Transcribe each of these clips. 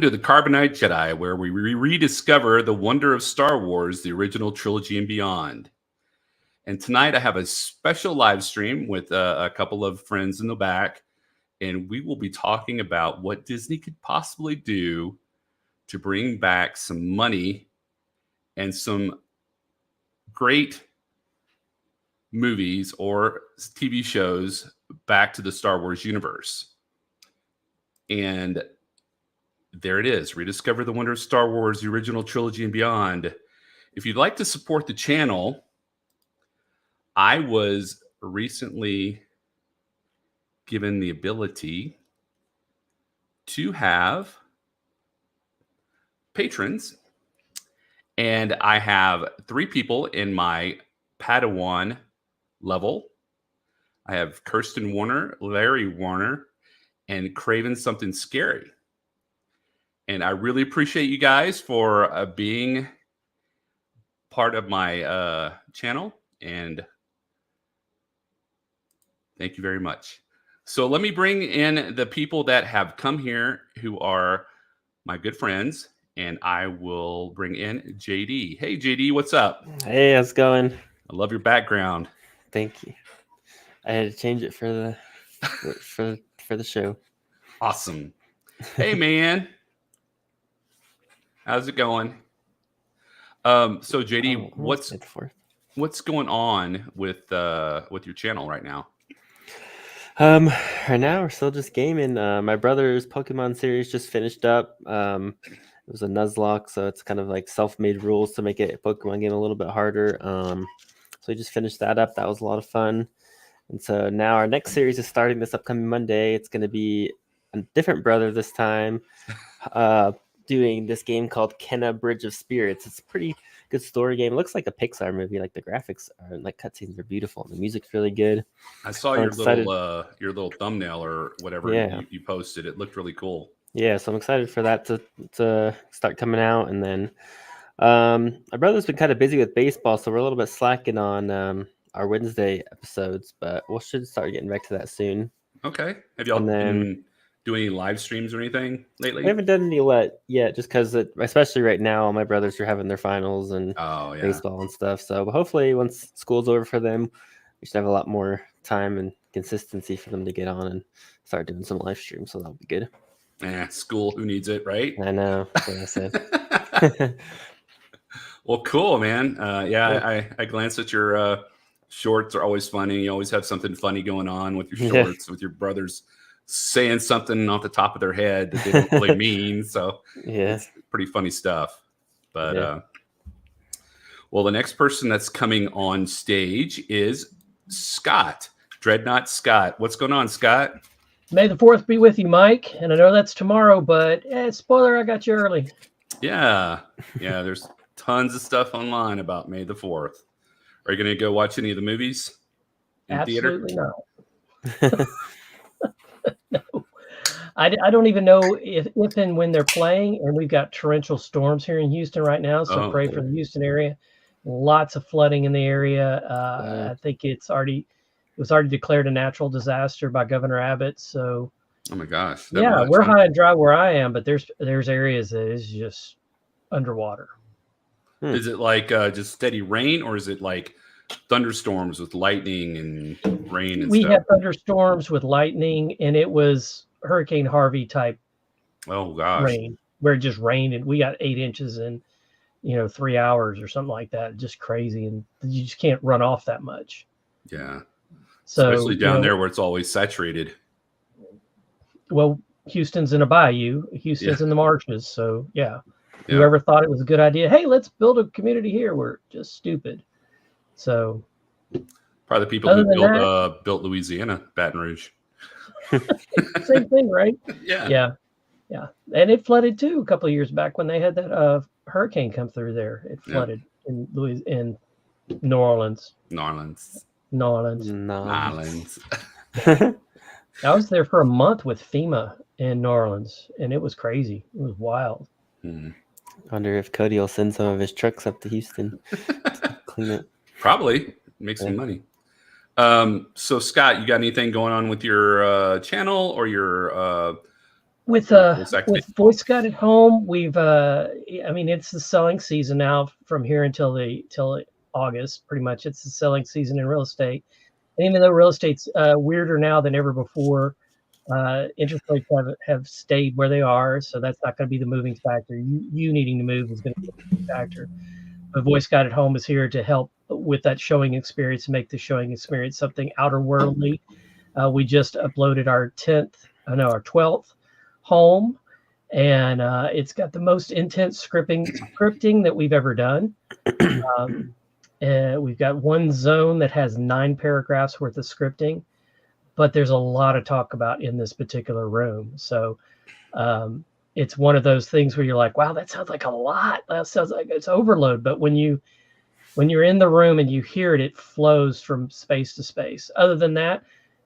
to the Carbonite Jedi, where we rediscover the wonder of Star Wars, the original trilogy and beyond. And tonight I have a special live stream with a couple of friends in the back, and we will be talking about what Disney could possibly do to bring back some money and some great movies or TV shows back to the Star Wars universe. And there it is. Rediscover the wonder of Star Wars, the original trilogy and beyond. If you'd like to support the channel, I was recently given the ability to have patrons, and I have 3 people in my Padawan level. I have Kirsten Warner, Larry Warner, and Craven Something Scary. And I really appreciate you guys for being part of my channel, and thank you very much. So let me bring in the people that have come here who are my good friends, and I will bring in JD. Hey, JD, what's up? Hey, how's it going? I love your background. Thank you. I had to change it for the for the show. Awesome. Hey, man. How's it going? So JD, what's going on with your channel right now? Right now we're still just gaming. My brother's Pokemon series just finished up. It was a Nuzlocke, so it's kind of like self-made rules to make a Pokemon game a little bit harder. So we just finished that up. That was a lot of fun. And so now our next series is starting this upcoming Monday. It's going to be a different brother this time, doing this game called Kenna Bridge of Spirits. It's a pretty good story game. It looks like a Pixar movie. Like the graphics are like cutscenes are beautiful. And the music's really good. I saw your little thumbnail or whatever you posted. It looked really cool. Yeah, so I'm excited for that to start coming out. And then my brother's been kind of busy with baseball, so we're a little bit slacking on our Wednesday episodes, but we should start getting back to that soon. Okay. Have y'all been doing any live streams or anything lately? We haven't done any yet, just because especially right now, all my brothers are having their finals and baseball and stuff. So hopefully once school's over for them, we should have a lot more time and consistency for them to get on and start doing some live streams. So that'll be good. School, who needs it, right? I know. That's what I said. Well, cool, man. I glanced at your shorts. Are always funny. You always have something funny going on with your shorts, with your brothers saying something off the top of their head that they don't really mean. So it's pretty funny stuff. But well, the next person that's coming on stage is Scott, Dreadnought Scott. What's going on, Scott? May the 4th be with you, Mike. And I know that's tomorrow, but spoiler, I got you early. Yeah. There's tons of stuff online about May the 4th. Are you going to go watch any of the movies in Absolutely theater? Not. No. I don't even know if and when they're playing, and we've got torrential storms here in Houston right now, so pray for the Houston area. Lots of flooding in the area. I think it was already declared a natural disaster by Governor Abbott. So, oh my gosh, we're high and dry where I am, but there's areas that is just underwater. Is it like just steady rain, or is it like thunderstorms with lightning and rain and we stuff? Had thunderstorms with lightning, and it was Hurricane Harvey type rain, where it just rained, and we got 8 inches in 3 hours or something like that. Just crazy, and you just can't run off that much. Yeah. So, especially down there where it's always saturated. Well, Houston's in a bayou. Houston's in the marshes. So, whoever thought it was a good idea, hey, let's build a community here, we're just stupid. So, probably the people who built Louisiana, Baton Rouge. Same thing, right? Yeah. And it flooded too a couple of years back when they had that hurricane come through there. It flooded in New Orleans. I was there for a month with FEMA in New Orleans, and it was crazy. It was wild. I wonder if Cody will send some of his trucks up to Houston to clean it. Probably make some money. So Scott, you got anything going on with your channel or your With voice guided home, we've I mean, it's the selling season now from here until August. Pretty much, it's the selling season in real estate. And even though real estate's weirder now than ever before, interest rates have stayed where they are, so that's not going to be the moving factor. You needing to move is going to be the moving factor. But voice guided home is here to help with that showing experience and make the showing experience something outer worldly. We just uploaded our 12th home, and it's got the most intense scripting that we've ever done. We've got one zone that has 9 paragraphs worth of scripting, but there's a lot of talk about in this particular room. So it's one of those things where you're like, wow, that sounds like a lot. That sounds like it's overload. But when you're in the room and you hear it, it flows from space to space. Other than that,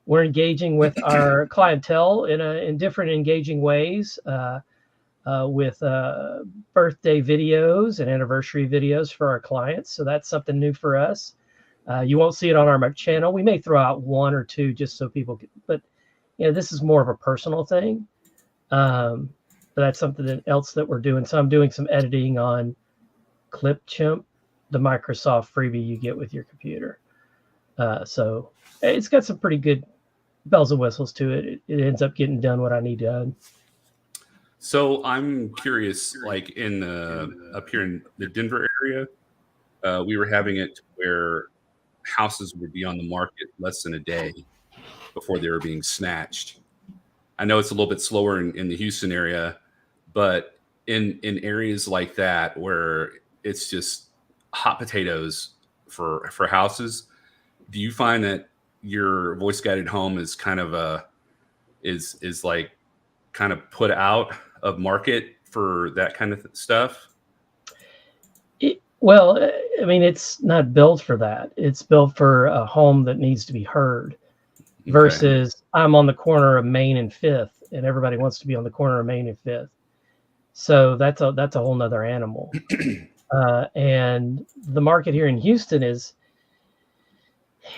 we're engaging with our clientele in different engaging ways, with birthday videos and anniversary videos for our clients. So that's something new for us. You won't see it on our channel. We may throw out 1 or 2 just so people can, but this is more of a personal thing. But that's something else that we're doing. So I'm doing some editing on Clipchamp, the Microsoft freebie you get with your computer. So it's got some pretty good bells and whistles to it. It ends up getting done what I need done. So I'm curious, like up here in the Denver area, we were having it where houses would be on the market less than a day before they were being snatched. I know it's a little bit slower in the Houston area, but in areas like that where it's just hot potatoes for houses, do you find that your voice guided home is kind of is like kind of put out of market for that kind of stuff? Well, I mean, it's not built for that. It's built for a home that needs to be heard, versus I'm on the corner of Main and 5th, and everybody wants to be on the corner of Main and 5th. So that's a whole nother animal. And the market here in Houston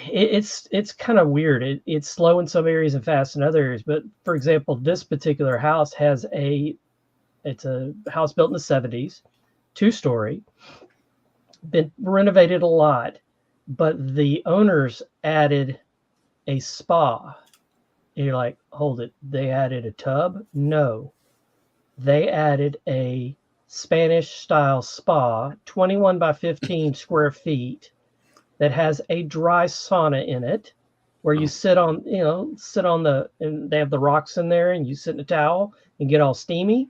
it's kind of weird. It's slow in some areas and fast in other areas. But for example, this particular house it's a house built in the 70s, 2-story, been renovated a lot, but the owners added a spa. And you're like, hold it, they added a tub? No, they added a Spanish style spa, 21 by 15 square feet, that has a dry sauna in it, where you sit on and they have the rocks in there, and you sit in a towel and get all steamy.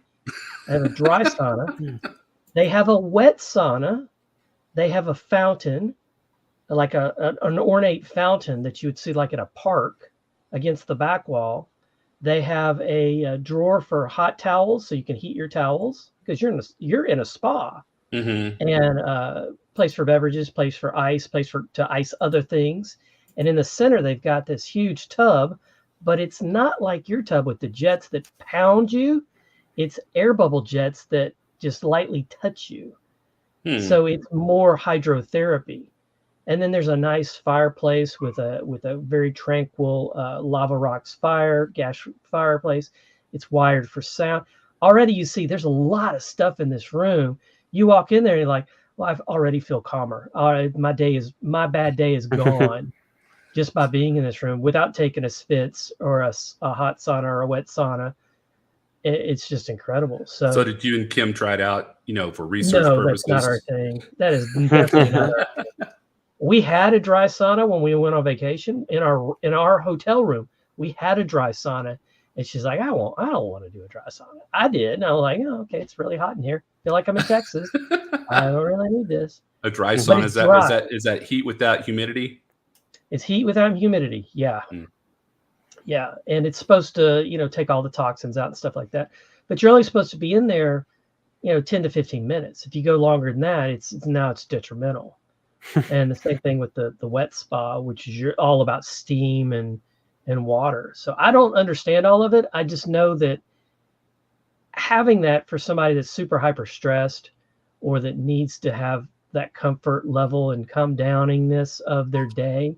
They have a dry sauna. They have a wet sauna. They have a fountain, like an ornate fountain that you would see like in a park against the back wall. They have a drawer for hot towels, so you can heat your towels because you're in a spa. Mm-hmm. And place for beverages, place for ice, to ice other things. And in the center, they've got this huge tub, but it's not like your tub with the jets that pound you. It's air bubble jets that just lightly touch you. So it's more hydrotherapy. And then there's a nice fireplace with a very tranquil lava rocks gas fireplace. It's wired for sound. Already you see there's a lot of stuff in this room. You walk in there and you're like, well, I already feel calmer. All right, my bad day is gone just by being in this room without taking a spitz or a hot sauna or a wet sauna. It's just incredible. So did you and Kim try it out, for research purposes? No, that's not our thing. That is definitely not our thing. We had a dry sauna when we went on vacation in our hotel room. We had a dry sauna, and she's like, I don't want to do a dry sauna. I did, and I was like, oh, okay, it's really hot in here. Feel like I'm in Texas. I don't really need this. A dry sauna, is that heat without humidity? It's heat without humidity. Yeah. Yeah, and it's supposed to, take all the toxins out and stuff like that. But you're only supposed to be in there, 10 to 15 minutes. If you go longer than that, it's detrimental. And the same thing with the wet spa, which is all about steam and water. So I don't understand all of it. I just know that having that for somebody that's super hyper stressed or that needs to have that comfort level and calm downingness of their day,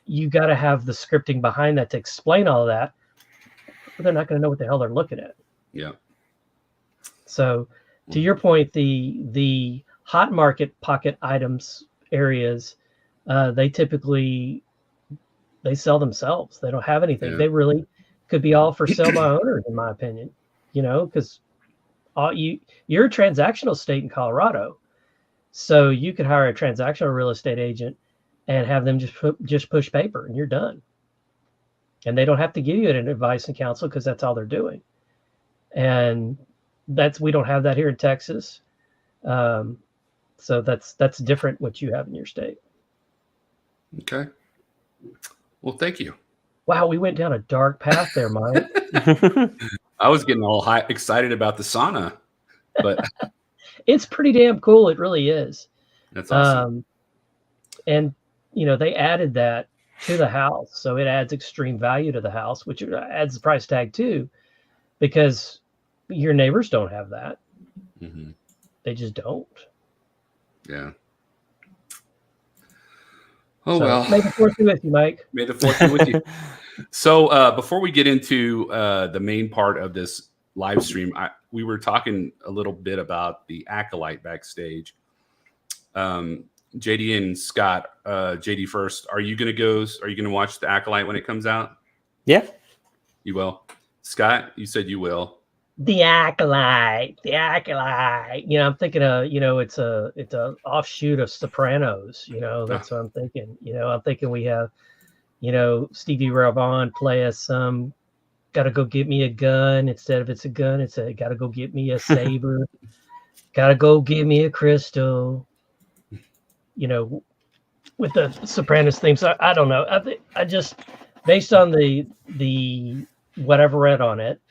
you got to have the scripting behind that to explain all of that. but they're not going to know what the hell they're looking at. Yeah. So to your point, the hot market pocket items areas, they typically, they sell themselves. They don't have anything. Yeah. They really could be all for sale by owners, in my opinion, because you're a transactional state in Colorado. So you could hire a transactional real estate agent and have them just push paper and you're done. And they don't have to give you an advice and counsel because that's all they're doing. And we don't have that here in Texas. So that's different what you have in your state. Okay. Well, thank you. Wow, we went down a dark path there, Mike. I was getting all excited about the sauna, but it's pretty damn cool. It really is. That's awesome. And they added that to the house, so it adds extreme value to the house, which adds the price tag too, because your neighbors don't have that. Mm-hmm. They just don't. Yeah. Oh, so, well. May the fourth be with you, Mike. May the fourth be with you. So before we get into the main part of this live stream, we were talking a little bit about the Acolyte backstage. JD and Scott, JD first, are you going to watch the Acolyte when it comes out? Yeah. You will. Scott, you said you will. The Acolyte. I'm thinking of, it's a offshoot of Sopranos, that's what I'm thinking. I'm thinking we have, Stevie Ray Vaughan play us some, gotta go get me a gun. Instead of it's a gun, it's a gotta go get me a saber. Gotta go get me a crystal. With the Sopranos theme. So I don't know. I just, based on the what I've read on it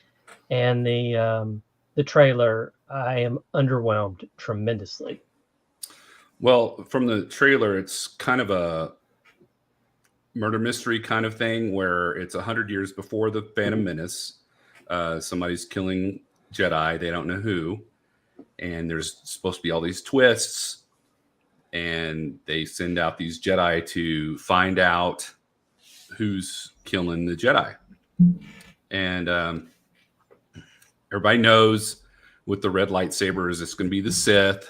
and the trailer, I am underwhelmed tremendously. Well, from the trailer, it's kind of a murder mystery kind of thing where it's 100 years before the Phantom Menace. Somebody's killing Jedi. They don't know who. And there's supposed to be all these twists. And they send out these Jedi to find out who's killing the Jedi. And everybody knows with the red lightsabers, it's going to be the Sith.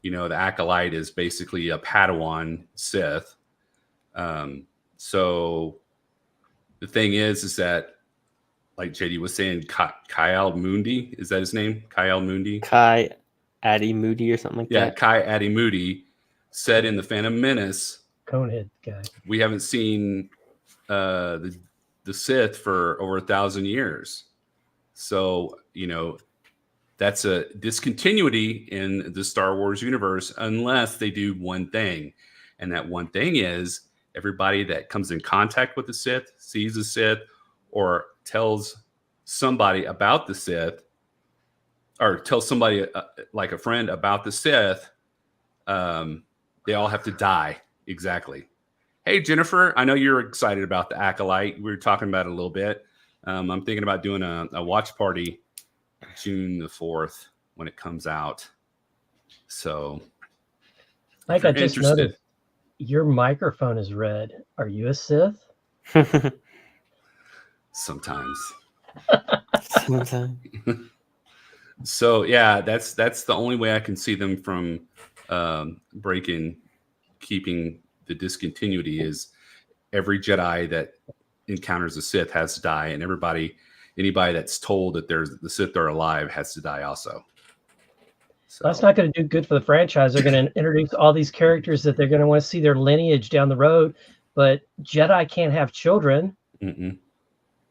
The Acolyte is basically a Padawan Sith. So the thing is that, like JD was saying, Kyle Mundi, is that his name? Kyle Mundi? Kai Addy Moody or something like that. Yeah, Kai Addy Moody said in the Phantom Menace, Conehead guy, we haven't seen the Sith for over 1,000 years. So, that's a discontinuity in the Star Wars universe unless they do one thing. And that one thing is everybody that comes in contact with the Sith, sees the Sith, or tells somebody about the Sith, or tells somebody like a friend about the Sith, they all have to die. Exactly. Hey, Jennifer, I know you're excited about the Acolyte. We were talking about it a little bit. I'm thinking about doing a watch party June the 4th when it comes out. So, Mike, I just noticed your microphone is red. Are you a Sith? Sometimes. Sometimes. So yeah, that's the only way I can see them from keeping the discontinuity is every Jedi that encounters a Sith has to die, and anybody that's told that the Sith are alive has to die also. So that's not going to do good for the franchise. They're going to introduce all these characters that they're going to want to see their lineage down the road, but Jedi can't have children. Mm-mm.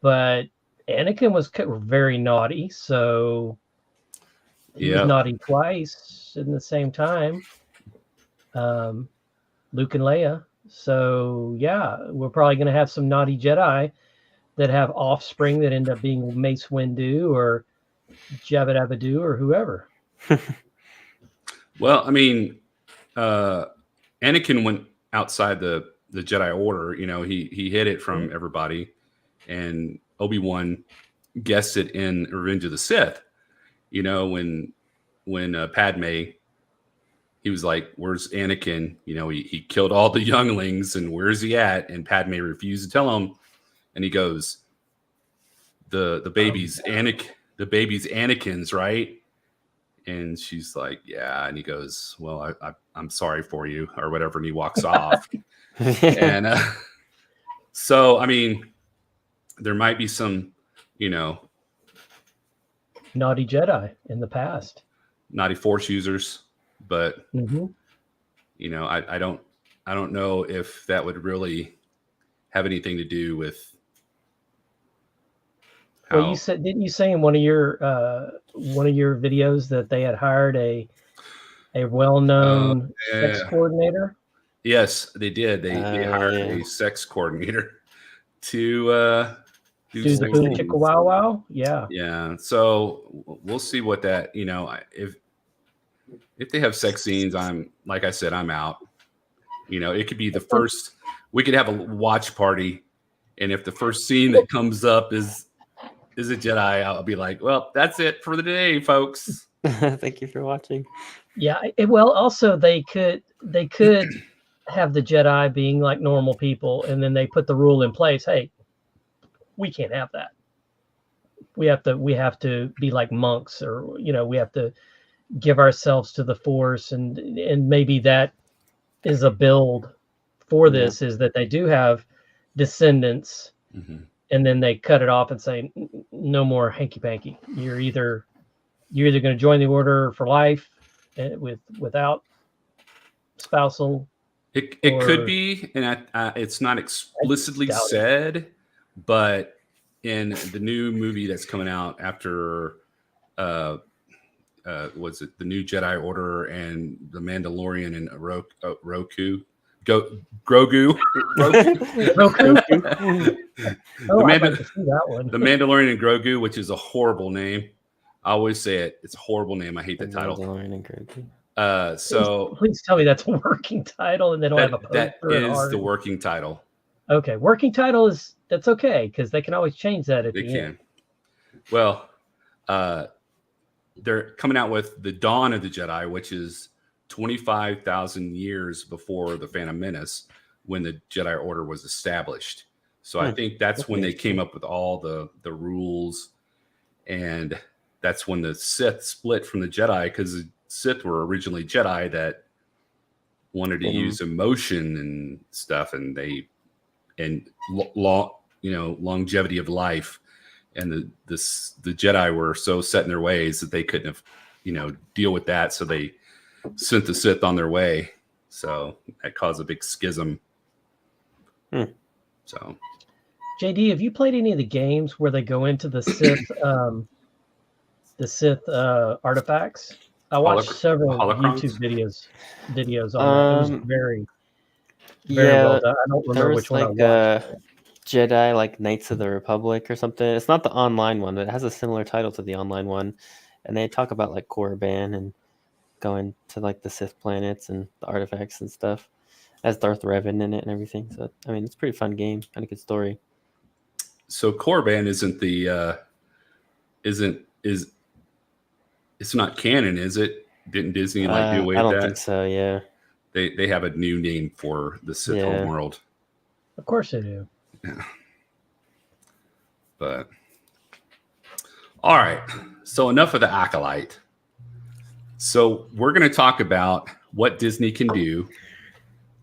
But Anakin was very naughty, so he was naughty twice in the same time. Luke and Leia. So yeah, we're probably going to have some naughty Jedi that have offspring that end up being Mace Windu or Jabba Dabba Doo or whoever. Well, I mean, Anakin went outside the Jedi Order. He hid it from everybody, and Obi-Wan guessed it in Revenge of the Sith. When Padme, he was like, "Where's Anakin?" He killed all the younglings, and where's he at? And Padme refused to tell him, and he goes, the baby's Anakin's, right? And she's like, yeah. And he goes, well, I'm sorry for you, or whatever. And he walks off. And so, I mean, there might be some, naughty Jedi in the past, naughty Force users, but I don't know if that would really have anything to do with. Well, didn't you say in one of your videos that they had hired a well-known sex coordinator? Yes, they did. They hired a sex coordinator to do the boom chicka wow wow. Yeah. Yeah. So we'll see what that, if they have sex scenes, like I said, I'm out. It could be the first, we could have a watch party. And if the first scene that comes up is a Jedi, I'll be like, well, that's it for the day, folks. Thank you for watching. Yeah. Well, also they could have the Jedi being like normal people, and then they put the rule in place. Hey, we can't have that. We have to be like monks, or we have to give ourselves to the Force, and maybe that is a build for this, is that they do have descendants, and then they cut it off and say, no more hanky panky. You're either going to join the Order for life without spousal. It could be, and it's not explicitly said, but in the new movie that's coming out after, was it the new Jedi Order and the Mandalorian and Grogu? I'd like to see that one. The Mandalorian and Grogu, which is a horrible name. I always say it. It's a horrible name. I hate the title. Mandalorian and Grogu. So please tell me that's a working title and they don't have a poster. That is the working title. Okay, working title that's okay, because they can always change that at the end. Well, they're coming out with the Dawn of the Jedi, which is 25,000 years before the Phantom Menace, when the Jedi Order was established. So I think that's when they came up with all the rules, and that's when the Sith split from the Jedi, because the Sith were originally Jedi that wanted to use emotion and stuff, and longevity of life, and the Jedi were so set in their ways that they couldn't have deal with that, so they sent the Sith on their way. So that caused a big schism. So, JD, have you played any of the games where they go into the Sith artifacts? I watched several YouTube videos on that. It was very well done. I don't remember which one I watched. Jedi, like Knights of the Republic or something. It's not the online one, but it has a similar title to the online one. And they talk about like Korriban and going to like the Sith planets and the artifacts and stuff. Has Darth Revan in it and everything. So I mean, it's a pretty fun game, kind of good story. So Korriban it's not canon, is it? Didn't Disney do away with that? I don't think so. Yeah. They have a new name for the Sith homeworld. Of course they do. Yeah. But all right. So enough of the Acolyte. So we're going to talk about what Disney can do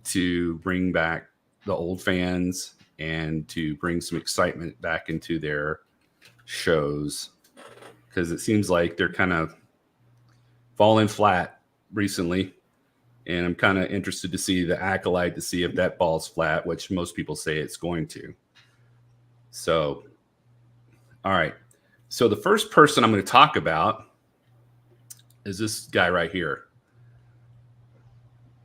to bring back the old fans and to bring some excitement back into their shows, because it seems like they're kind of falling flat recently. And I'm kind of interested to see the Acolyte, to see if that ball's flat, which most people say it's going to. So, all right. So the first person I'm going to talk about is this guy right here.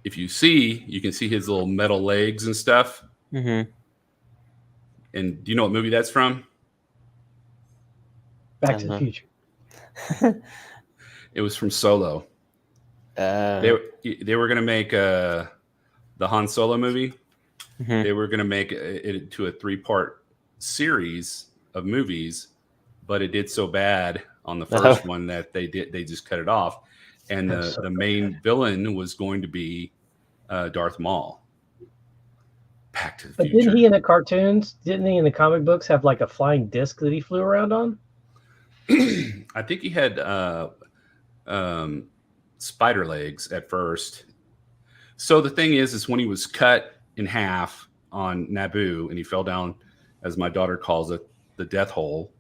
If you can see his little metal legs and stuff. Mm-hmm. And do you know what movie that's from? Back to the Future. It was from Solo. They were going to make the Han Solo movie. Mm-hmm. They were going to make it to a 3-part series of movies, but it did so bad on the first one that they just cut it off. And the main villain was going to be Darth Maul. Back to the But Future. didn't he in the comic books have like a flying disc that he flew around on? I think he had spider legs at first. So the thing is when he was cut in half on Naboo and he fell down, as my daughter calls it, the death hole.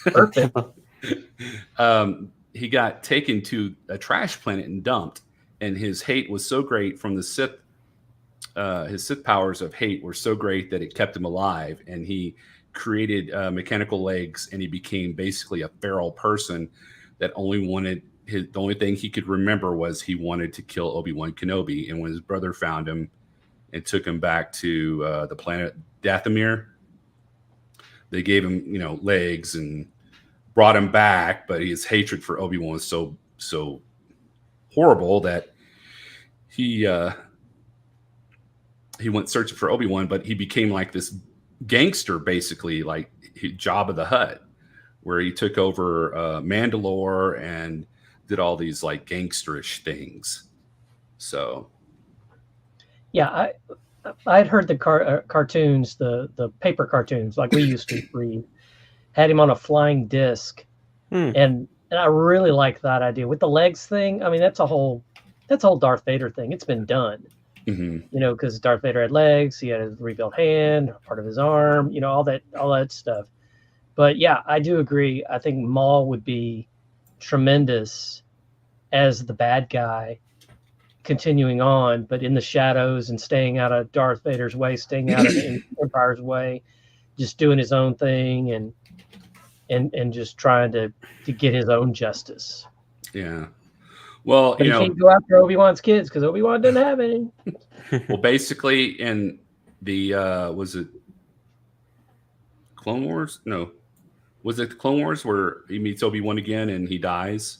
Perfect. He got taken to a trash planet and dumped, and his hate was so great from the Sith. His Sith powers of hate were so great that it kept him alive, and he created mechanical legs, and he became basically a feral person that only wanted the only thing he could remember was he wanted to kill Obi-Wan Kenobi. And when his brother found him and took him back to the planet Dathomir, they gave him, legs and brought him back, but his hatred for Obi-Wan was so horrible that he went searching for Obi-Wan, but he became like this gangster, basically, like Jabba the Hutt, where he took over Mandalore and did all these like gangsterish things. So, yeah, I'd heard the cartoons, the paper cartoons, like we used to read, had him on a flying disc, and I really like that idea with the legs thing. I mean, that's a whole Darth Vader thing. It's been done. Because Darth Vader had legs, he had a rebuilt hand, part of his arm, all that stuff. But yeah, I do agree. I think Maul would be tremendous as the bad guy, continuing on, but in the shadows and staying out of Darth Vader's way, staying out of the Empire's way, just doing his own thing and just trying to get his own justice. Yeah. Well, but he can't go after Obi-Wan's kids because Obi-Wan didn't have any. Well, basically, in the was it Clone Wars? No, was it the Clone Wars where he meets Obi-Wan again and he dies?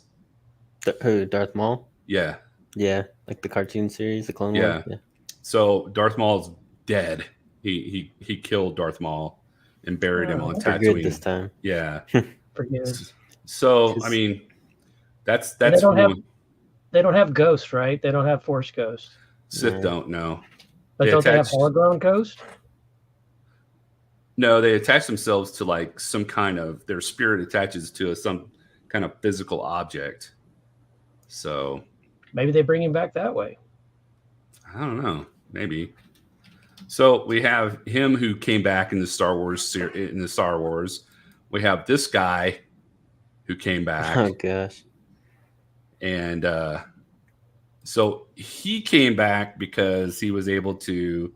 Who? Darth Maul? Yeah. Yeah, like the cartoon series, the Clone Wars. Yeah. So Darth Maul's dead. He killed Darth Maul and buried him on Tatooine good this time. Yeah. For good. So I mean, that's they don't have Ghost, right? They don't have Force Ghost. Sith don't know. But don't they have Hologram Ghost? No, they attach themselves to like some kind of, their spirit attaches to some kind of physical object. So maybe they bring him back that way. I don't know. Maybe. So we have him who came back in the Star Wars. We have this guy who came back. Oh gosh. And so he came back because he was able to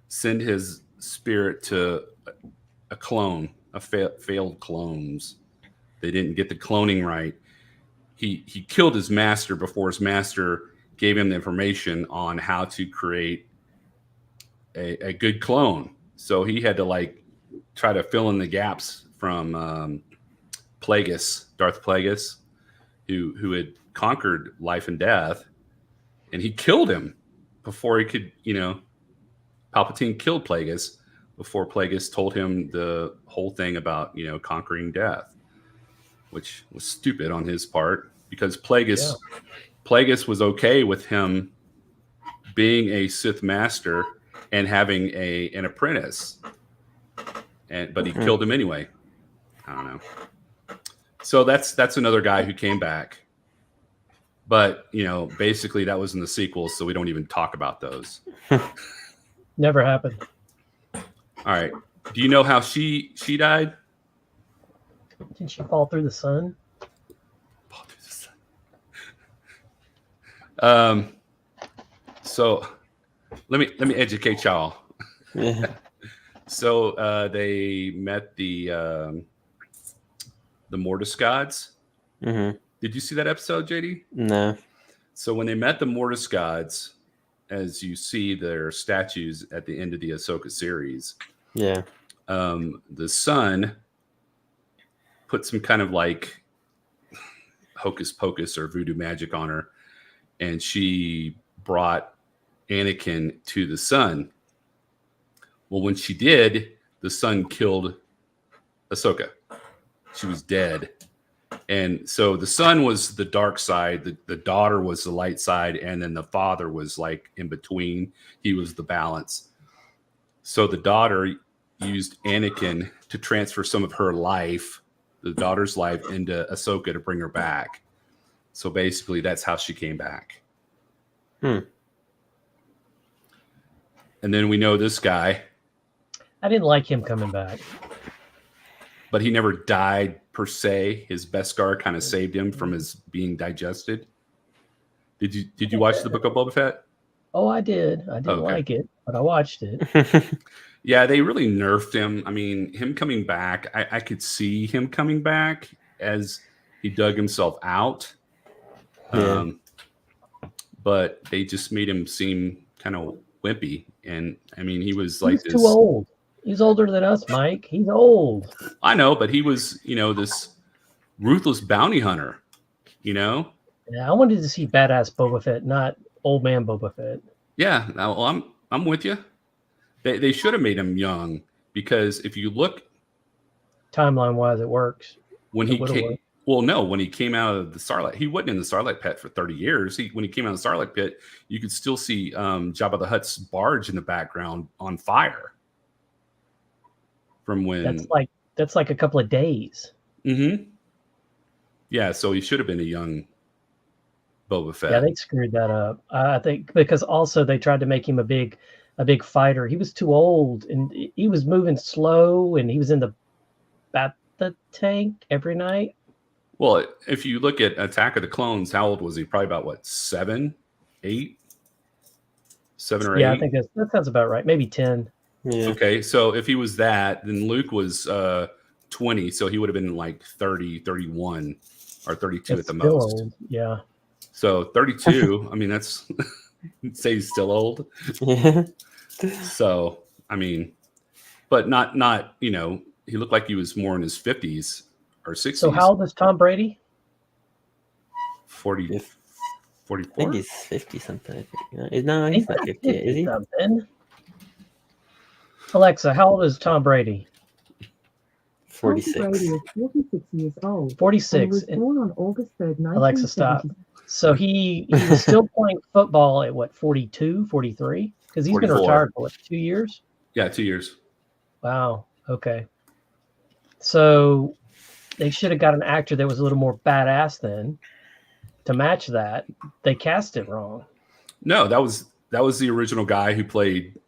send his spirit to a clone, failed clones. They didn't get the cloning right. He killed his master before his master gave him the information on how to create a good clone. So he had to like try to fill in the gaps from Darth Plagueis, who had conquered life and death, and he killed him before he could, Palpatine killed Plagueis before Plagueis told him the whole thing about, conquering death, which was stupid on his part because Plagueis was okay with him being a Sith master and having an apprentice, but he killed him anyway. I don't know. So that's another guy who came back. But, basically that was in the sequels, so we don't even talk about those. Never happened. All right. Do you know how she died? Did she fall through the sun? Fall through the sun. So let me educate y'all. Yeah. So they met the Mortis gods. Mm-hmm. Did you see that episode, JD? No. So when they met the Mortis gods, as you see their statues at the end of the Ahsoka series, yeah, the sun put some kind of like hocus pocus or voodoo magic on her, and she brought Anakin to the sun. Well, when she did, the sun killed Ahsoka. She was dead. And so the son was the dark side, the daughter was the light side, and then the father was like in between. He was the balance. So the daughter used Anakin to transfer some of her life, the daughter's life, into Ahsoka to bring her back. So basically, that's how she came back. And then we know this guy. I didn't like him coming back. But he never died per se. His Beskar kind of saved him from his being digested. Did you watch the Book of Boba Fett? Oh, I did. I didn't like it, but I watched it. Yeah, they really nerfed him. I mean, him coming back, I could see him coming back as he dug himself out. Yeah. But they just made him seem kind of wimpy. And I mean, he was like He's too old. He's older than us, Mike. He's old. I know, but he was, this ruthless bounty hunter, Yeah, I wanted to see badass Boba Fett, not old man Boba Fett. Yeah, well, I'm with you. They should have made him young, because if you look timeline wise, it works. When he came, when he came out of the Starlight, he wasn't in the Starlight Pit for 30 years. When he came out of the Starlight Pit, you could still see Jabba the Hutt's barge in the background on fire. From when that's like a couple of days. Yeah, so he should have been a young Boba Fett. Yeah, they screwed that up. I think because also they tried to make him a big fighter. He was too old, and he was moving slow, and he was in the tank every night. Well, if you look at Attack of the Clones, how old was he? Probably about 7, 8, 7 or 8. Yeah, I think that sounds about right. Maybe 10. Yeah. Okay, so if he was that, then Luke was 20, so he would have been like 30, 31, or 32 at the most. Old. Yeah. So 32, I mean, that's say he's still old. Yeah. So, I mean, but not, he looked like he was more in his 50s or 60s. So how old is Tom Brady? 44? I think he's 50 something. No, he's not 50 yet, is he? Something. Alexa, how old is Tom Brady? 46. Tom Brady is 46 years old. 46. He was born on August 3rd, 1970. Alexa, stop. So he was still playing football at what, 42, 43? Because he's 44. been retired for what, 2 years? Yeah, 2 years. Wow. Okay. So they should have got an actor that was a little more badass then to match that. They cast it wrong. No, that was the original guy who played,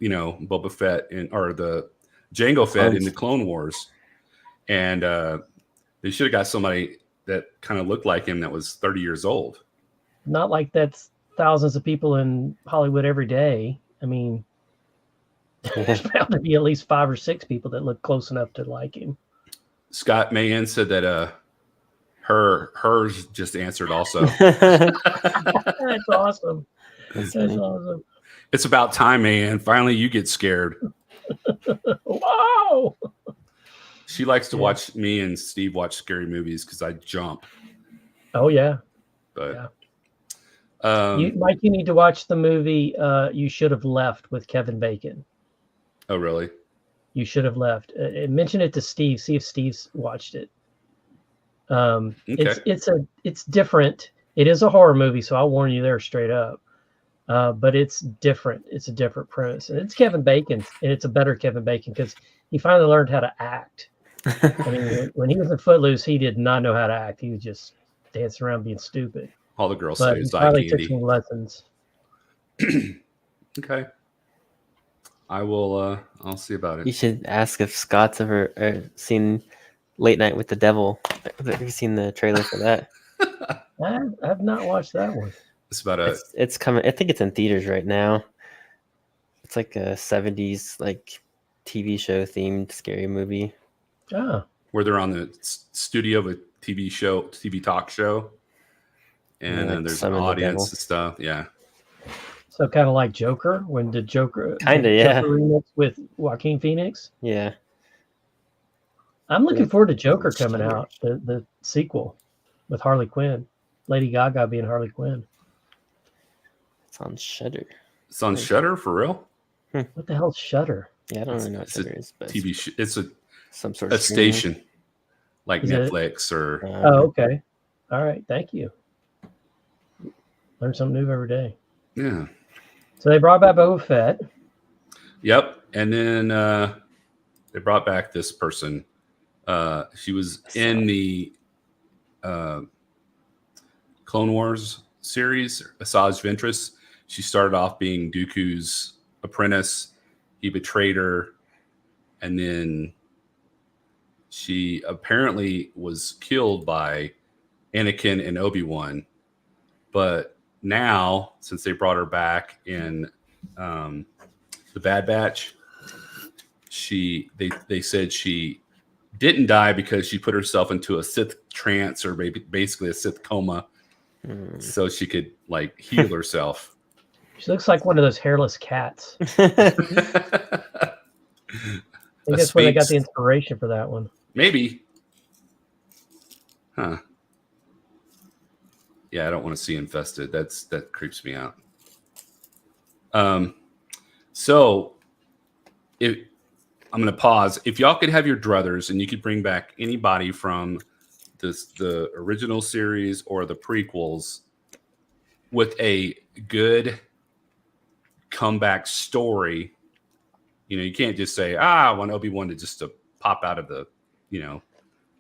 Boba Fett or the Jango Fett in the Clone Wars. And they should have got somebody that kind of looked like him that was 30 years old. Not like that's thousands of people in Hollywood every day. I mean, there's bound to be at least 5 or 6 people that look close enough to like him. Scott Mahan said that hers just answered also. That's awesome. That's awesome. It's about time, man. Finally, you get scared. Wow. She likes to watch me and Steve watch scary movies because I jump. Oh, yeah. But Mike, you need to watch the movie You Should Have Left with Kevin Bacon. Oh, really? You Should Have Left. Mention it to Steve. See if Steve's watched it. Okay. It's different. It is a horror movie, so I'll warn you there straight up. But it's different. It's a different premise. And it's Kevin Bacon, and it's a better Kevin Bacon because he finally learned how to act. I mean, when he was in Footloose, he did not know how to act. He was just dancing around being stupid. All the girls but say is he eye finally candy. took some lessons. Okay. I will. I'll see about it. You should ask if Scott's ever seen Late Night with the Devil. Have you seen the trailer for that? I've not watched that one. It's about it's coming. I think it's in theaters right now. It's like a 70s like TV show themed scary movie. Ah. Where they're on the studio of a TV talk show, and there's an audience and stuff. Yeah. So kind of like Joker, when the Joker remix with Joaquin Phoenix. Yeah. I'm looking forward to Joker coming out, the sequel with Harley Quinn, Lady Gaga being Harley Quinn. It's on Shudder. It's on Shudder for real? What the hell's Shudder? Yeah, I don't really know what Shudder is, but TV. It's some sort of station, like is Netflix or. Oh, okay. All right. Thank you. Learn something new every day. Yeah. So they brought back Boba Fett. Yep. And then they brought back this person. She was in the Clone Wars series, Asajj Ventress. She started off being Dooku's apprentice. He betrayed her, and then she apparently was killed by Anakin and Obi-Wan. But now, since they brought her back in the Bad Batch, they said she didn't die because she put herself into a Sith trance, or maybe basically a Sith coma, so she could like heal herself. She looks like one of those hairless cats. I think that's where they got the inspiration for that one. Maybe. Huh. Yeah, I don't want to see infested. That creeps me out. So if I'm going to pause. If y'all could have your druthers and you could bring back anybody from the original series or the prequels with a good comeback story, you can't just say, I want Obi-Wan to pop out of the,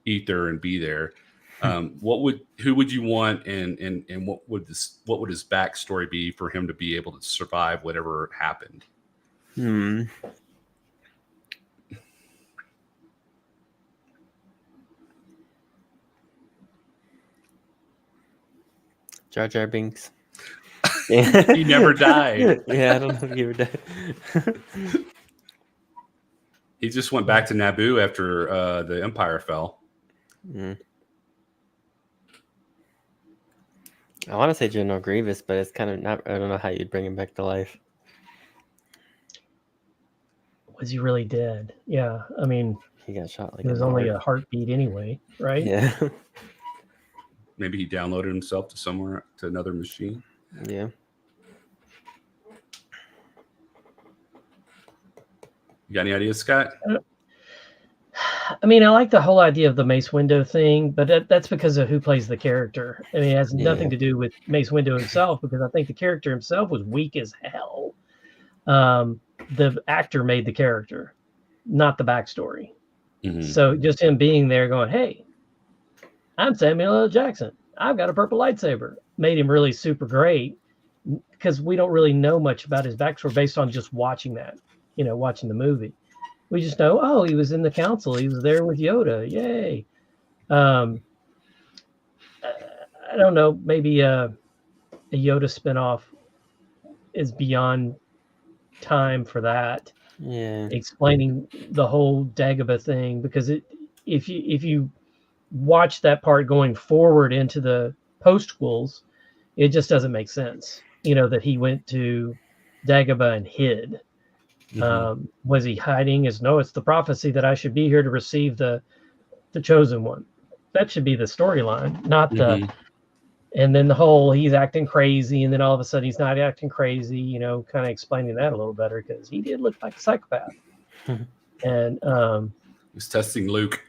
ether and be there. Who would you want, and what would his backstory be for him to be able to survive whatever happened? Jar Jar Binks. He never died. Yeah, I don't know if he ever died. He just went back to Naboo after the Empire fell. I want to say General Grievous, but it's kind of not. I don't know how you'd bring him back to life. Was he really dead? Yeah, I mean, he got shot. Like it was only a heartbeat anyway, right? Yeah. Maybe he downloaded himself to another machine. Yeah. You got any ideas, Scott? I mean, I like the whole idea of the Mace Windu thing, but that's because of who plays the character. I mean, it has nothing to do with Mace Windu himself, because I think the character himself was weak as hell. The actor made the character, not the backstory. Mm-hmm. So just him being there going, hey, I'm Samuel L. Jackson. I've got a purple lightsaber. Made him really super great, because we don't really know much about his backstory based on just watching that, watching the movie. We just know, oh, he was in the council. He was there with Yoda. Yay. I don't know. Maybe a Yoda spinoff is beyond time for that. Yeah. Explaining the whole Dagobah thing, because if you watch that part going forward into the postquels, it just doesn't make sense. That he went to Dagobah and hid. Mm-hmm. Was he hiding? No, it's the prophecy that I should be here to receive the chosen one. That should be the storyline, not the. And then the whole he's acting crazy, and then all of a sudden he's not acting crazy. Kind of explaining that a little better, because he did look like a psychopath. And he's testing Luke,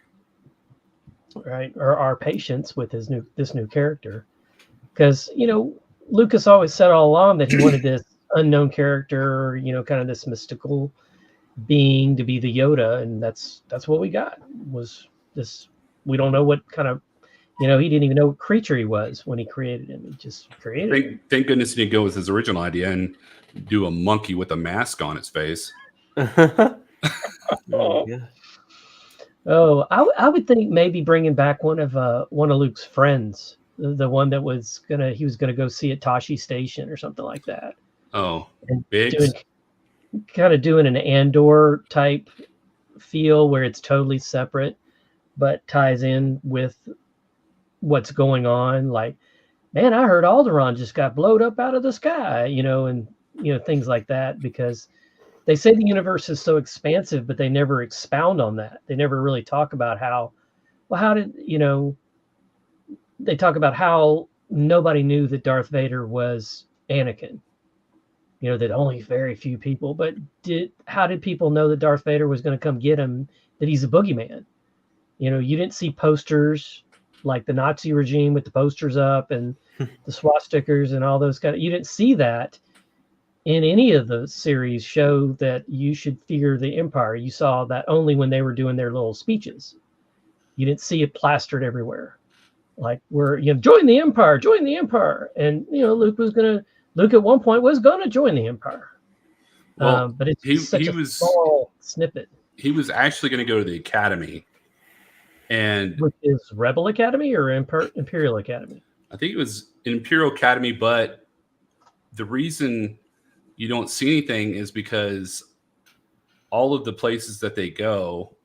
right, or our patience with this new character, because Lucas always said all along that he wanted this unknown character, kind of this mystical being to be the Yoda, and that's what we got. Was this? We don't know what kind of, he didn't even know what creature he was when he created him. He just created him. Thank goodness he didn't go with his original idea and do a monkey with a mask on its face. Oh, yeah. Oh, I would think maybe bringing back one of Luke's friends, the one that he was gonna go see at Tashi Station or something like that. Oh, and doing an Andor type feel where it's totally separate, but ties in with what's going on. Like, man, I heard Alderaan just got blowed up out of the sky, and things like that, because they say the universe is so expansive, but they never expound on that. They never really talk about how did, they talk about how nobody knew that Darth Vader was Anakin. That only very few people, but how did people know that Darth Vader was going to come get him, that he's a boogeyman? You didn't see posters like the Nazi regime with the posters up and the swastikas and all those you didn't see that in any of the series show that you should fear the Empire. You saw that only when they were doing their little speeches. You didn't see it plastered everywhere. Like join the Empire. And Luke at one point was gonna join the Empire. Well, but it's such a small snippet. He was actually going to go to the Academy. Which is Rebel Academy or Imperial Academy? I think it was Imperial Academy, but the reason you don't see anything is because all of the places that they go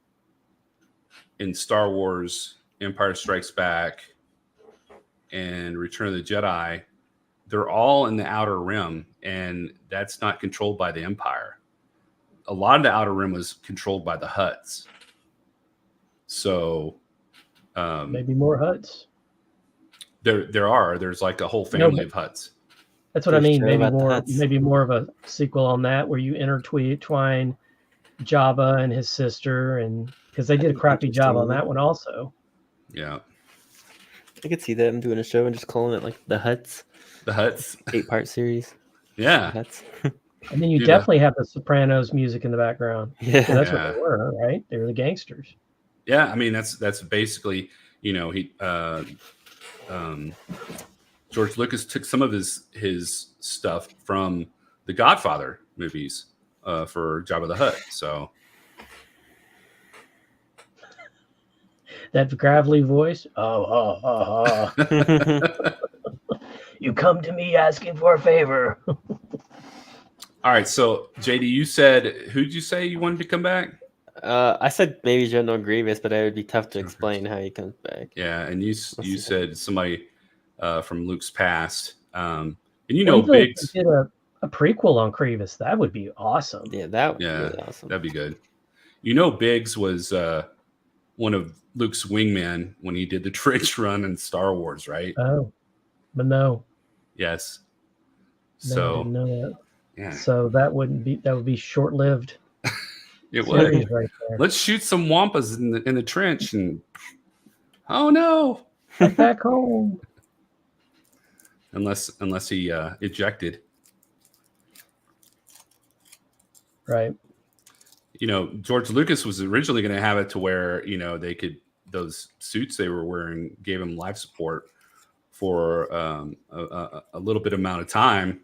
in Star Wars, Empire Strikes Back, and Return of the Jedi, they're all in the Outer Rim, and that's not controlled by the Empire. A lot of the Outer Rim was controlled by the Hutts. So maybe more Hutts. There's like a whole family of Hutts. That's what I mean. Maybe more of a sequel on that, where you intertwine Jabba and his sister, and because they did a crappy job on that one also. Yeah, I could see them doing a show and just calling it like the Hutts. The Hutts, 8-part series. Yeah, Hutts. And then you definitely have the Sopranos music in the background. Yeah, that's what they were, right? They were the gangsters. Yeah, I mean that's basically George Lucas took some of his stuff from the Godfather movies for Jabba the Hutt. So that gravelly voice. You come to me asking for a favor. All right, so JD, you said, who'd you say you wanted to come back? I said maybe General Grievous, but it would be tough to explain how he comes back. Yeah, and you said somebody from Luke's past, and Biggs did a prequel on Grievous. That would be awesome. Yeah, that would be really awesome. That'd be good. Biggs was one of Luke's wingmen when he did the trench run in Star Wars, right? Oh, but no. Yes. No, I didn't know that. Yeah. So that would be short-lived. It would. Right there. Let's shoot some wampas in the trench, and oh no, back home. Unless he ejected. Right. George Lucas was originally going to have it to where they could, those suits they were wearing gave him life support for a little bit amount of time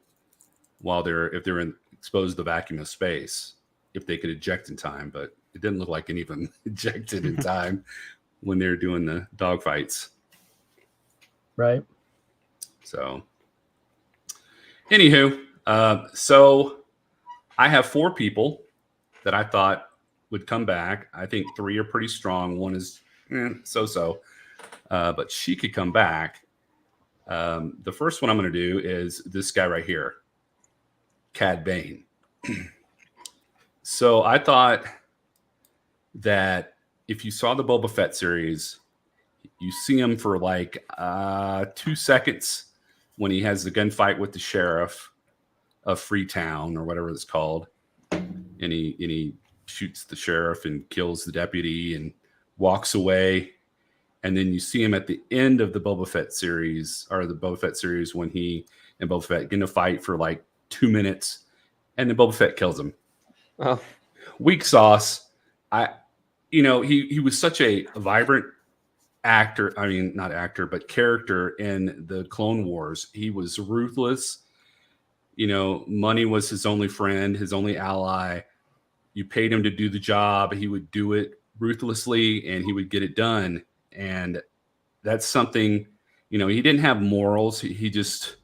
while if they're exposed to the vacuum of space, if they could eject in time, but it didn't look like any of them ejected in time when they were doing the dogfights. Right. So anywho, so I have 4 people that I thought would come back. I think 3 are pretty strong. One is so-so, but she could come back. The first one I'm going to do is this guy right here, Cad Bane. So I thought that if you saw the Boba Fett series, you see him for like 2 seconds when he has the gunfight with the sheriff of Freetown or whatever it's called, and he shoots the sheriff and kills the deputy and walks away. And then you see him at the end of the Boba Fett series, or the Boba Fett series, when he and Boba Fett get in a fight for like 2 minutes, and then Boba Fett kills him. Oh, weak sauce. He was such a vibrant actor. I mean, not actor, but character in the Clone Wars. He was ruthless. Money was his only friend, his only ally. You paid him to do the job, he would do it ruthlessly, and he would get it done. And that's something, he didn't have morals. He just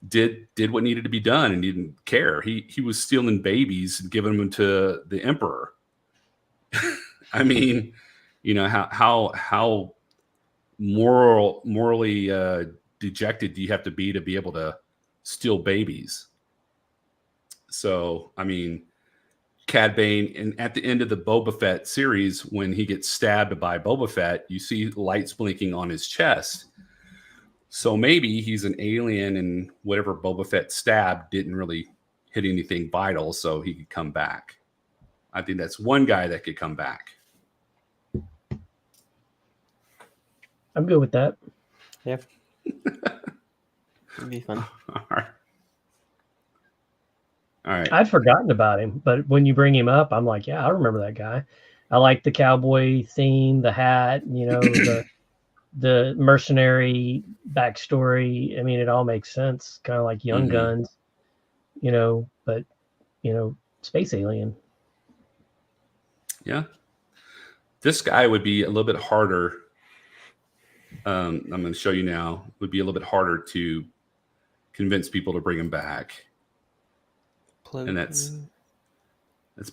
did what needed to be done, and he didn't care. He was stealing babies and giving them to the Emperor. I mean, how morally dejected do you have to be able to steal babies? So, I mean, Cad Bane, and at the end of the Boba Fett series, when he gets stabbed by Boba Fett, you see lights blinking on his chest. So maybe he's an alien, and whatever Boba Fett stabbed didn't really hit anything vital, so he could come back. I think that's one guy that could come back. I'm good with that. Yeah. It'd be fun. All right. All right. I'd forgotten about him, but when you bring him up, I'm like, yeah, I remember that guy. I like the cowboy theme, the hat, the mercenary backstory. I mean, it all makes sense. Kind of like Young Guns, but space alien. Yeah. This guy would be a little bit harder. I'm going to show you now. Would be a little bit harder to convince people to bring him back. And that's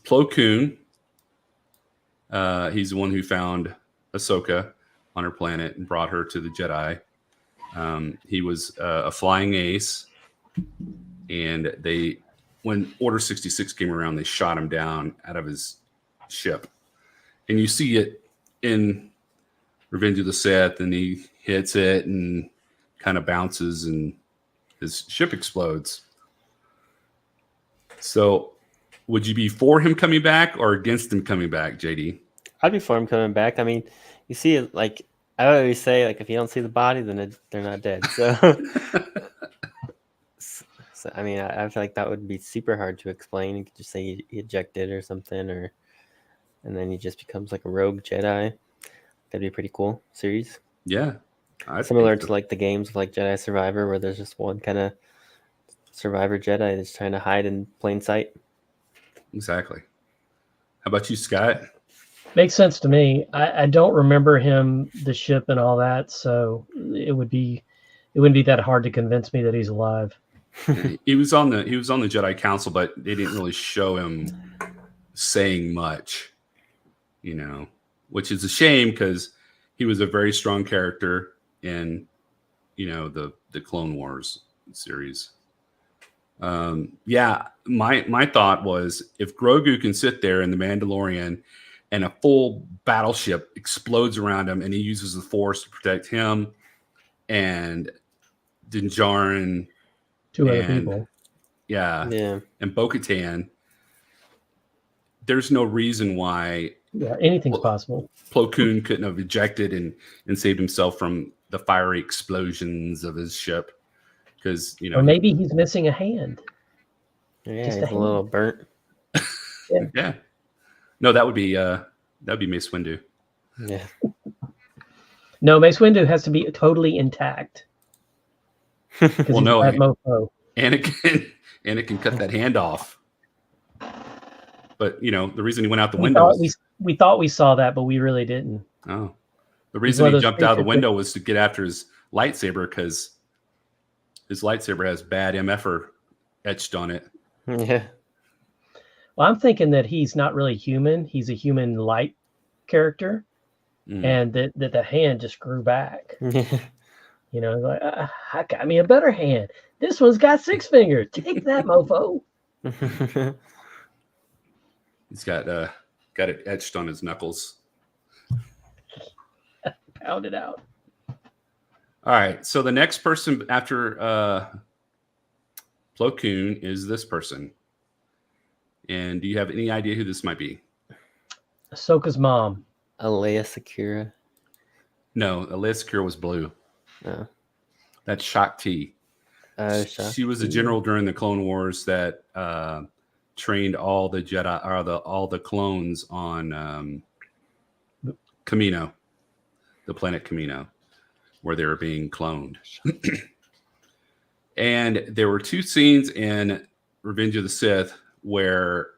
Plo Koon. He's the one who found Ahsoka on her planet and brought her to the Jedi. He was a flying ace, and when Order 66 came around, they shot him down out of his ship. And you see it in Revenge of the Sith, and he hits it and kind of bounces, and his ship explodes. So would you be for him coming back or against him coming back, JD? I'd be for him coming back. I mean, you see it, like I always say, like if you don't see the body, then they're not dead. So, I mean, I feel like that would be super hard to explain. You could just say he ejected or something, and then he just becomes like a rogue Jedi. That'd be a pretty cool series. Yeah. Similar to like the games of like Jedi Survivor, where there's just one kind of survivor Jedi that's trying to hide in plain sight. Exactly. How about you, Scott? Makes sense to me. I don't remember him, the ship and all that, so it wouldn't be that hard to convince me that he's alive. He was on the Jedi Council, but they didn't really show him saying much, which is a shame because he was a very strong character in, the Clone Wars series. My thought was if Grogu can sit there in the Mandalorian and a full battleship explodes around him and he uses the Force to protect him and Din Djarin, two other people, and Bo-Katan, there's no reason why anything's possible. Plo Koon couldn't have ejected and saved himself from the fiery explosions of his ship. Because or maybe he's missing a hand. Yeah, he's a little burnt. Yeah. No, that would be Mace Windu. Yeah. No, Mace Windu has to be totally intact. Well, no, that mofo. Anakin cut that hand off. But the reason he went out the window we thought we saw that, but we really didn't. Oh. The reason he jumped out of the window was to get after his lightsaber because his lightsaber has bad MFer etched on it. Yeah. Well, I'm thinking that he's not really human. He's a human light character, and that the hand just grew back. Like I got me a better hand. This one's got 6 fingers. Take that, mofo. He's got it etched on his knuckles. Pounded out. All right. So the next person after Plo Koon is this person. And do you have any idea who this might be? Ahsoka's mom. Alea Secura. No, Alea Secura was blue. No. That's Shakti. She was a general during the Clone Wars that trained all the Jedi or all the clones on Kamino, the planet Kamino, where they were being cloned. And there were 2 scenes in Revenge of the Sith where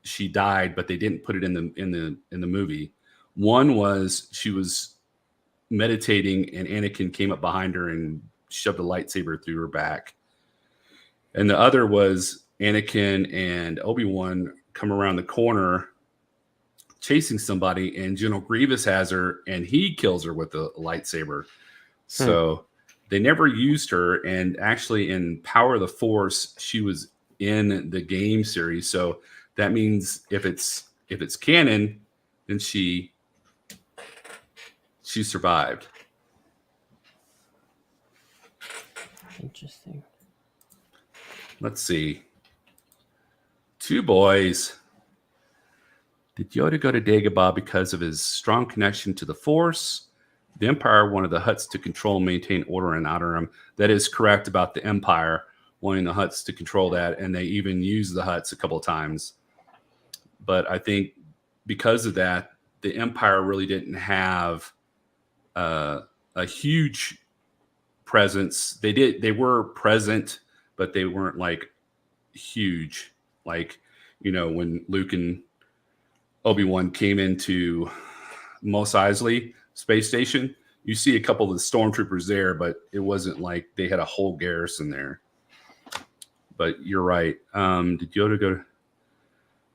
she died, but they didn't put it in the movie. One was she was meditating and Anakin came up behind her and shoved a lightsaber through her back. And the other was Anakin and Obi-Wan come around the corner chasing somebody, and General Grievous has her and he kills her with a lightsaber. So they never used her, and actually in Power of the Force, she was in the game series. So that means if it's canon, then she survived. Interesting. Let's see. 2 boys. Did Yoda go to Dagobah because of his strong connection to the Force? The Empire wanted the Hutts to control and maintain order in Outer Rim. That is correct about the Empire. wanting the Hutts to control that, and they even used the Hutts a couple of times. But I think because of that, the Empire really didn't have a huge presence. They were present, but they weren't like huge. Like, when Luke and Obi-Wan came into Mos Eisley space station, you see a couple of the stormtroopers there, but it wasn't like they had a whole garrison there. But you're right. Did Yoda go to...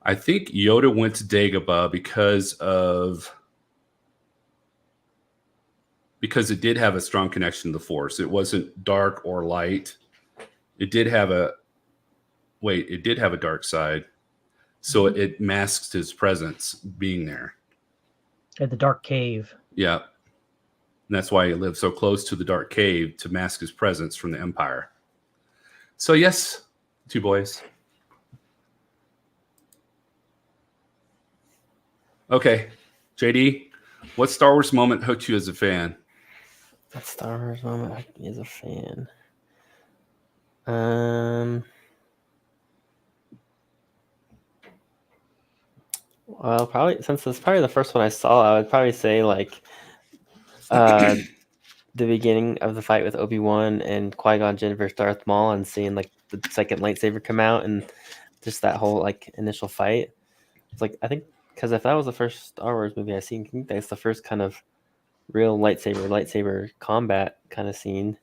I think Yoda went to Dagobah because it did have a strong connection to the Force. It wasn't dark or light. It did have a dark side. So it masked his presence being there. At the dark cave. Yeah. And that's why he lived so close to the dark cave, to mask his presence from the Empire. So yes, 2 boys. Okay. JD, what Star Wars moment hooked you as a fan? What Star Wars moment hooked me as a fan? Well, probably, since it's probably the first one I saw, I would probably say like the beginning of the fight with Obi-Wan and Qui-Gon Jinn versus Darth Maul, and seeing like the second lightsaber come out, and just that whole like initial fight. It's like, I think, because if that was the first Star Wars movie I seen, I think that's the first kind of real lightsaber combat kind of scene.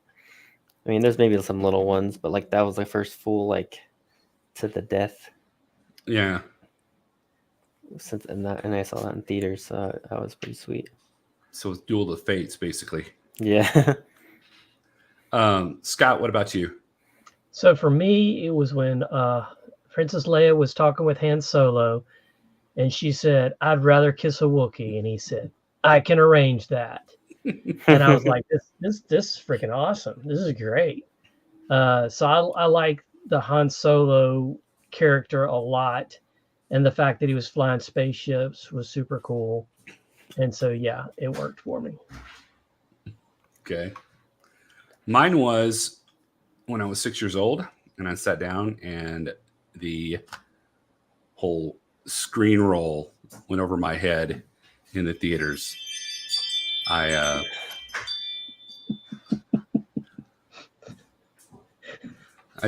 I mean, there's maybe some little ones, but like that was the first full like to the death. Yeah. And I saw that in theaters, so that was pretty sweet. So it's Duel of the Fates, basically. Yeah. Scott, what about you? So for me, it was when Princess Leia was talking with Han Solo, and she said, "I'd rather kiss a Wookiee," and he said, "I can arrange that." And I was like, "This is freaking awesome! This is great." So I like the Han Solo character a lot, and the fact that he was flying spaceships was super cool. And so yeah, it worked for me. Okay. Mine was when I was 6 years old, and I sat down, and the whole screen roll went over my head in the theaters. I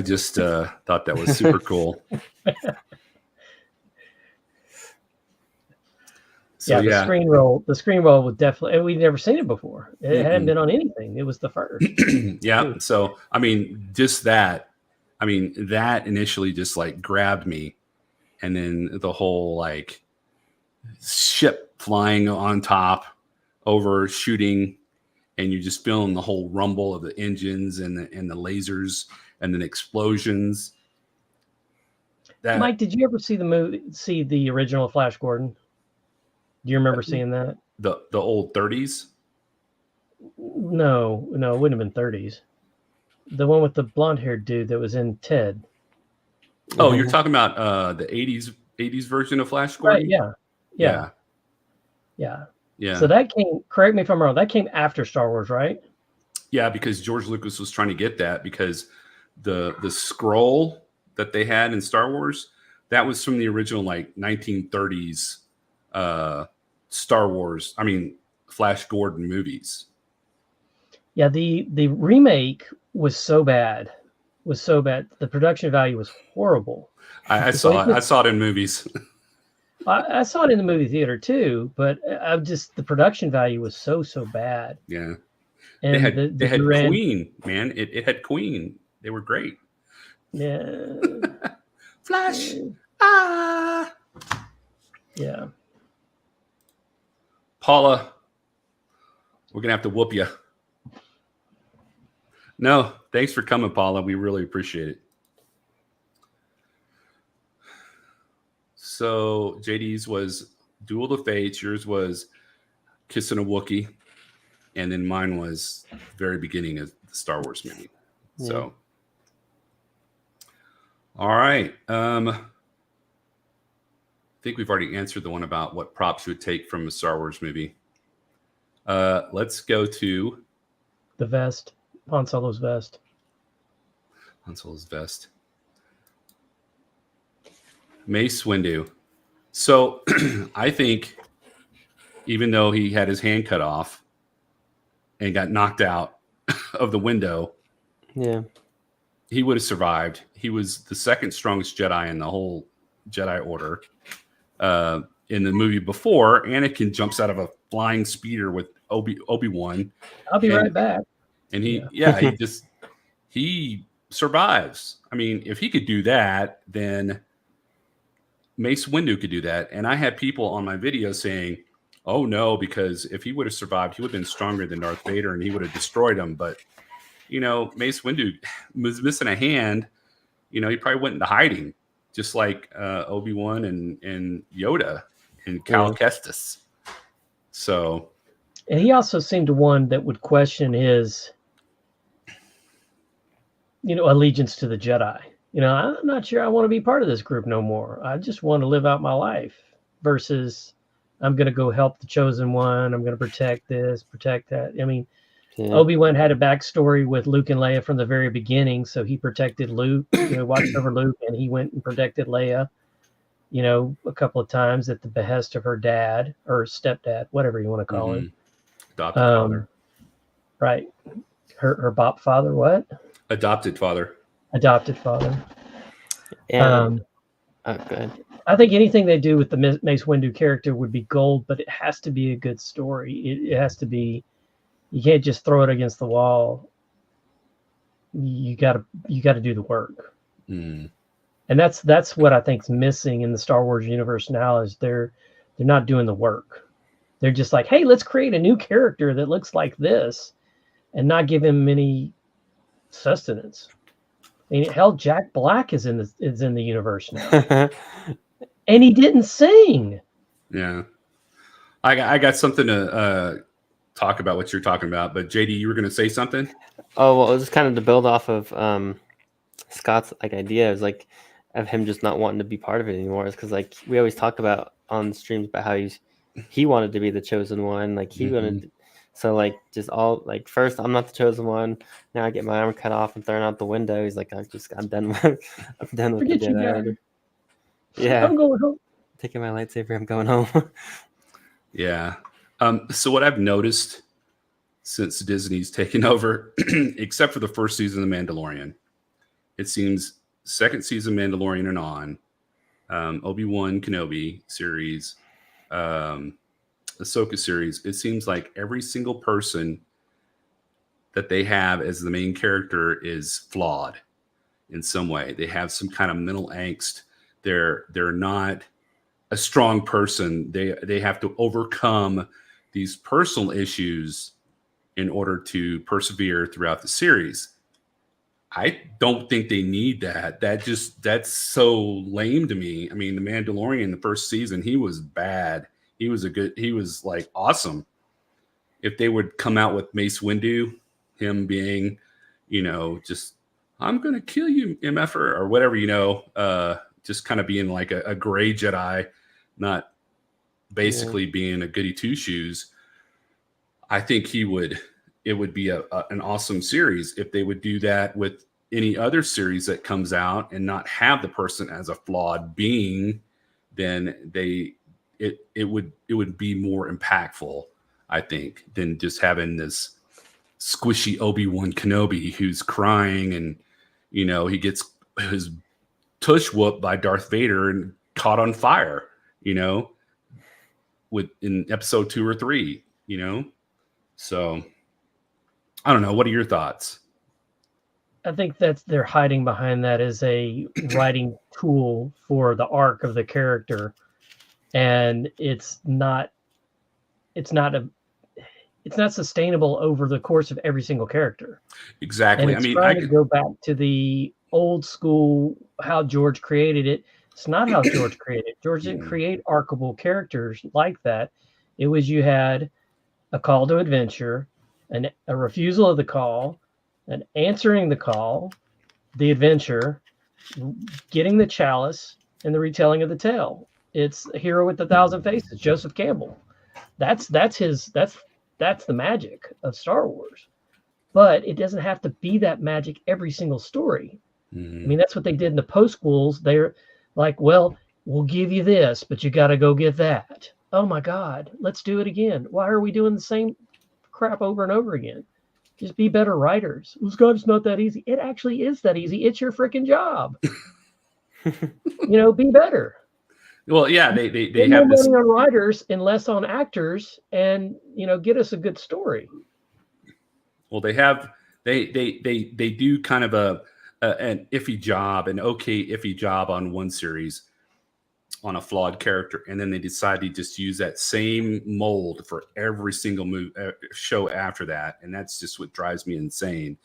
just thought that was super cool. So, the screen roll would definitely, and we'd never seen it before. It hadn't been on anything. It was the first. Yeah. So, I mean, just that, that initially just like grabbed me. And then the whole like ship flying on top over shooting, and you just feeling the whole rumble of the engines and the lasers and then explosions. Mike, did you ever see the original Flash Gordon? Do you remember seeing that? The old 30s? No, it wouldn't have been 30s. The one with the blonde-haired dude that was in Ted. Oh, you're talking about the 80s version of Flash Gordon? Right, yeah. So that came, correct me if I'm wrong, that came after Star Wars, right? Yeah, because George Lucas was trying to get that, because the scroll that they had in Star Wars, that was from the original like 1930s Star Wars, Flash Gordon movies. Yeah, the remake was so bad. The production value was horrible. I saw it. I saw it in movies. I saw it in the movie theater too, but the production value was so bad. Yeah, and they had Queen, man. It had Queen. They were great. Yeah. Flash. Yeah. Paula, we're gonna have to whoop you. No, thanks for coming, Paula. We really appreciate it. So JD's was Duel of the Fates. Yours was Kissing a Wookiee. And then mine was the very beginning of the Star Wars movie. Yeah. So, all right. I think we've already answered the one about what props you would take from a Star Wars movie. Let's go to the vest. Han Solo's vest. Han Solo's vest. Mace Windu. So I think even though he had his hand cut off and got knocked out of the window, Yeah, he would have survived. He was the second strongest Jedi in the whole Jedi Order. In the movie before, Anakin jumps out of a flying speeder with Obi-Wan. I'll be right back. And he survives. I mean, if he could do that, then Mace Windu could do that. And I had people on my video saying, oh no, because if he would have survived, he would have been stronger than Darth Vader and he would have destroyed him. But, Mace Windu was missing a hand. He probably went into hiding, just like Obi-Wan and Yoda and Cal Kestis. So. And he also seemed one that would question his, allegiance to the Jedi. I'm not sure I want to be part of this group no more. I just want to live out my life versus I'm going to go help the chosen one. I'm going to protect this, protect that. I mean, Obi-Wan had a backstory with Luke and Leia from the very beginning. So he protected Luke, watched over Luke, and he went and protected Leia, a couple of times at the behest of her dad or stepdad, whatever you want to call him. Adopted father. Right. Her bop father, what? Adopted father. Adopted father. and go ahead. I think anything they do with the Mace Windu character would be gold, but it has to be a good story. It has to be. You can't just throw it against the wall. You got to do the work. And that's what I think's missing in the Star Wars universe now is they're not doing the work. They're just like, hey, let's create a new character that looks like this, and not give him any sustenance. I mean, hell, Jack Black is in the universe now, and he didn't sing. Yeah, I got something to talk about what you're talking about, but JD, you were going to say something. Oh well, it was kind of to build off of Scott's idea is of him just not wanting to be part of it anymore. Is because we always talk about on streams about how he wanted to be the chosen one, he wanted. So just all first I'm not the chosen one. Now I get my arm cut off and thrown out the window. He's like, I'm done with the Jedi Order. Yeah, I'm going home. Taking my lightsaber, I'm going home. Yeah. So what I've noticed since Disney's taken over, except for the first season of The Mandalorian, it seems second season Mandalorian and on, Obi-Wan Kenobi series, Ahsoka series, it seems like every single person that they have as the main character is flawed in some way. They have some kind of mental angst. They're not a strong person. They have to overcome these personal issues in order to persevere throughout the series. I don't think they need that. That's so lame to me. I mean, The Mandalorian, the first season, he was bad. He was awesome. If they would come out with Mace Windu, him being, just, I'm going to kill you, MF, or whatever, just kind of being like a gray Jedi, not basically being a goody two shoes. I think it would be an awesome series if they would do that with any other series that comes out and not have the person as a flawed being. Then it would be more impactful, I think, than just having this squishy Obi-Wan Kenobi who's crying and he gets his tush whooped by Darth Vader and caught on fire, in episode 2 or 3, So I don't know. What are your thoughts? I think that they're hiding behind that as a writing tool for the arc of the character. And it's not sustainable over the course of every single character. Exactly. And it's trying to go back to the old school, how George created it. It's not how George created it. George didn't create arcable characters like that. It was, you had a call to adventure, a refusal of the call, an answering the call, the adventure, getting the chalice, and the retelling of the tale. It's a hero with 1,000 faces, Joseph Campbell. That's the magic of Star Wars. But it doesn't have to be that magic every single story. I mean, that's what they did in the post schools. They're like, well, we'll give you this, but you got to go get that. Oh my God, let's do it again. Why are we doing the same crap over and over again? Just be better writers. Well, Scott, it's not that easy. It actually is that easy. It's your freaking job. Be better. Well, yeah, they Get have more this. money on writers and less on actors, and get us a good story. Well, they do kind of an iffy job, an okay iffy job on one series, on a flawed character, and then they decide to just use that same mold for every single show after that, and that's just what drives me insane.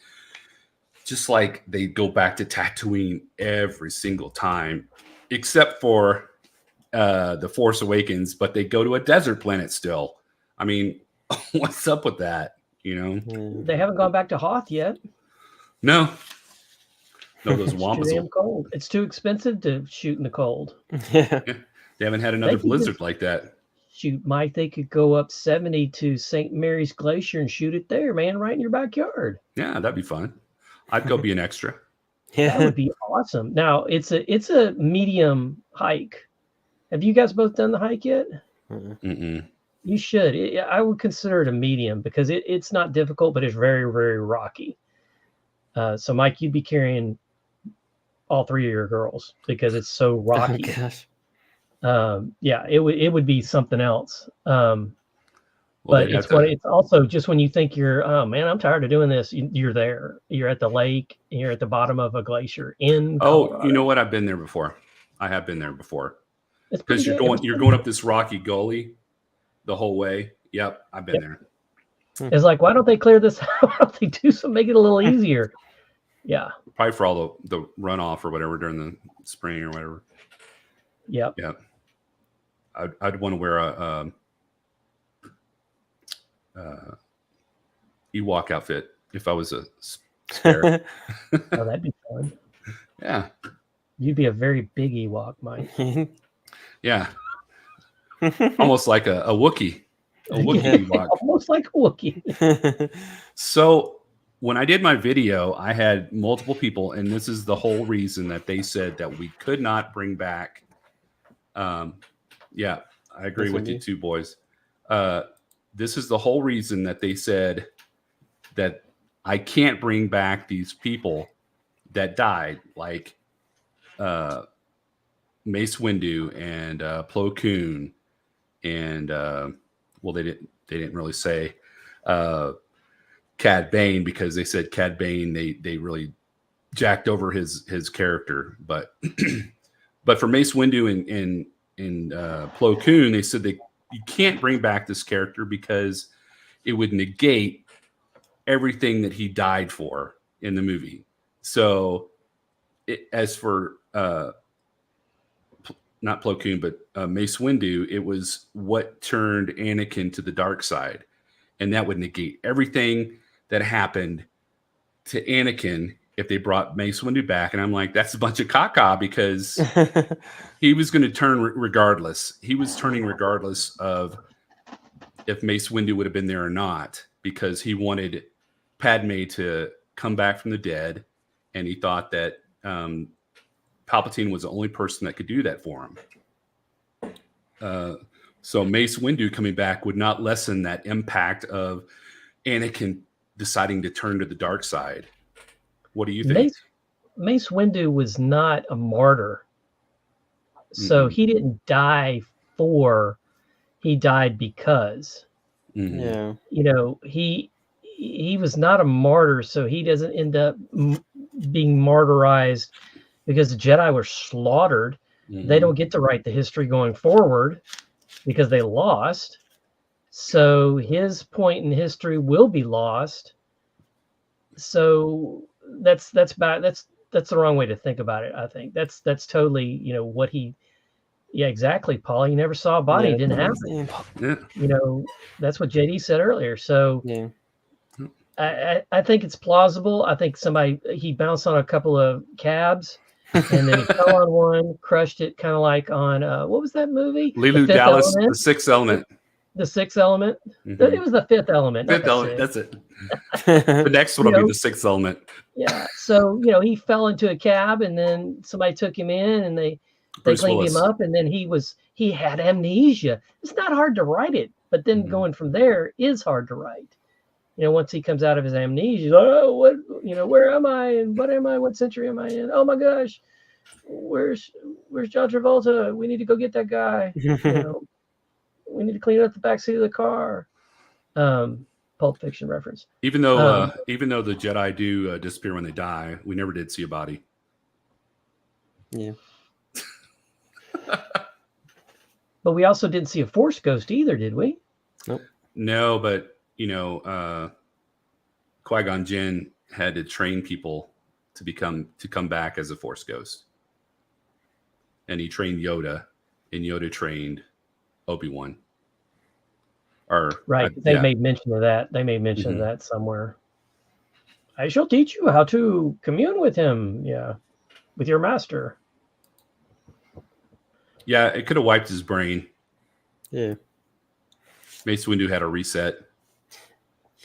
Just like they go back to Tatooine every single time, except for The Force Awakens, but they go to a desert planet still. I mean, what's up with that? They haven't gone back to Hoth yet. No, those It's Wampas. too damn cold. It's too expensive to shoot in the cold. Yeah. They haven't had another blizzard like that. Shoot, Mike, they could go up 70 to St. Mary's Glacier and shoot it there, man, right in your backyard. Yeah, that'd be fun. I'd go be an extra. That would be awesome. Now, it's a medium hike. Have you guys both done the hike yet? Mm-mm. You should. I would consider it a medium because it's not difficult, but it's very, very rocky. So, Mike, you'd be carrying all three of your girls because it's so rocky. Oh, gosh. Yeah, it would be something else. Well, but it's also just when you think you're, oh man, I'm tired of doing this. You're there. You're at the lake. You're at the bottom of a glacier in Colorado. Oh, you know what? I've been there before. I have been there before. It's Because pretty you're good. going up this rocky gully the whole way. Yep, I've been there. It's like, why don't they clear this out? Why don't they do something, make it a little easier? Yeah. Probably for all the runoff or whatever during the spring or whatever. Yep. Yeah. I'd want to wear a Ewok outfit if I was a spare. Oh, that'd be fun. Yeah. You'd be a very big Ewok, Mike. Yeah. Almost like a Wookiee. A Wookiee Ewok. Almost like a Wookiee. So when I did my video, I had multiple people, and this is the whole reason that they said that we could not bring back. Yeah, I agree with you two boys. This is the whole reason that they said that I can't bring back these people that died, like Mace Windu and Plo Koon, and well, they didn't really say Cad Bane, because they said Cad Bane they really jacked over his character, but but for Mace Windu and Plo Koon, they said you can't bring back this character because it would negate everything that he died for in the movie. So as for not Plo Koon, but Mace Windu, it was what turned Anakin to the dark side, and that would negate everything that happened to Anakin if they brought Mace Windu back. And I'm like, that's a bunch of caca, because he was going to turn regardless. He was turning regardless of if Mace Windu would have been there or not, because he wanted Padme to come back from the dead, and he thought that Palpatine was the only person that could do that for him. So Mace Windu coming back would not lessen that impact of Anakin deciding to turn to the dark side. What do you think? Mace Windu was not a martyr. So he didn't die he died because. Yeah. You know, he was not a martyr, so he doesn't end up being martyrized because the Jedi were slaughtered. They don't get to write the history going forward because they lost. So his point in history will be lost. So that's the wrong way to think about it. I think that's totally, what he. Yeah, exactly, Paul. You never saw a body. It didn't happen. Yeah. That's what JD said earlier. So Yeah. I think it's plausible. I think he bounced on a couple of cabs and then he fell on one, crushed it, kind of like on what was that movie? Leeloo Dallas, The Sixth Element. The sixth element. It was the fifth element. Fifth element. That's it. The next one will be the sixth element. Yeah. So he fell into a cab, and then somebody took him in, and they cleaned him up, and then he had amnesia. It's not hard to write it, but then going from there is hard to write. Once he comes out of his amnesia, he's like, oh, what, where am I, and what am I? What century am I in? Oh my gosh, where's John Travolta? We need to go get that guy. We need to clean up the backseat of the car. Pulp Fiction reference. Even though the Jedi do disappear when they die, we never did see a body. Yeah. But we also didn't see a Force ghost either, did we? Nope. No, but Qui-Gon Jinn had to train people to come back as a Force ghost, and he trained Yoda, and Yoda trained Obi-Wan. They made mention of that. They made mention of that somewhere. I shall teach you how to commune with him. Yeah, with your master. Yeah, it could have wiped his brain. Yeah. Mace Windu had a reset.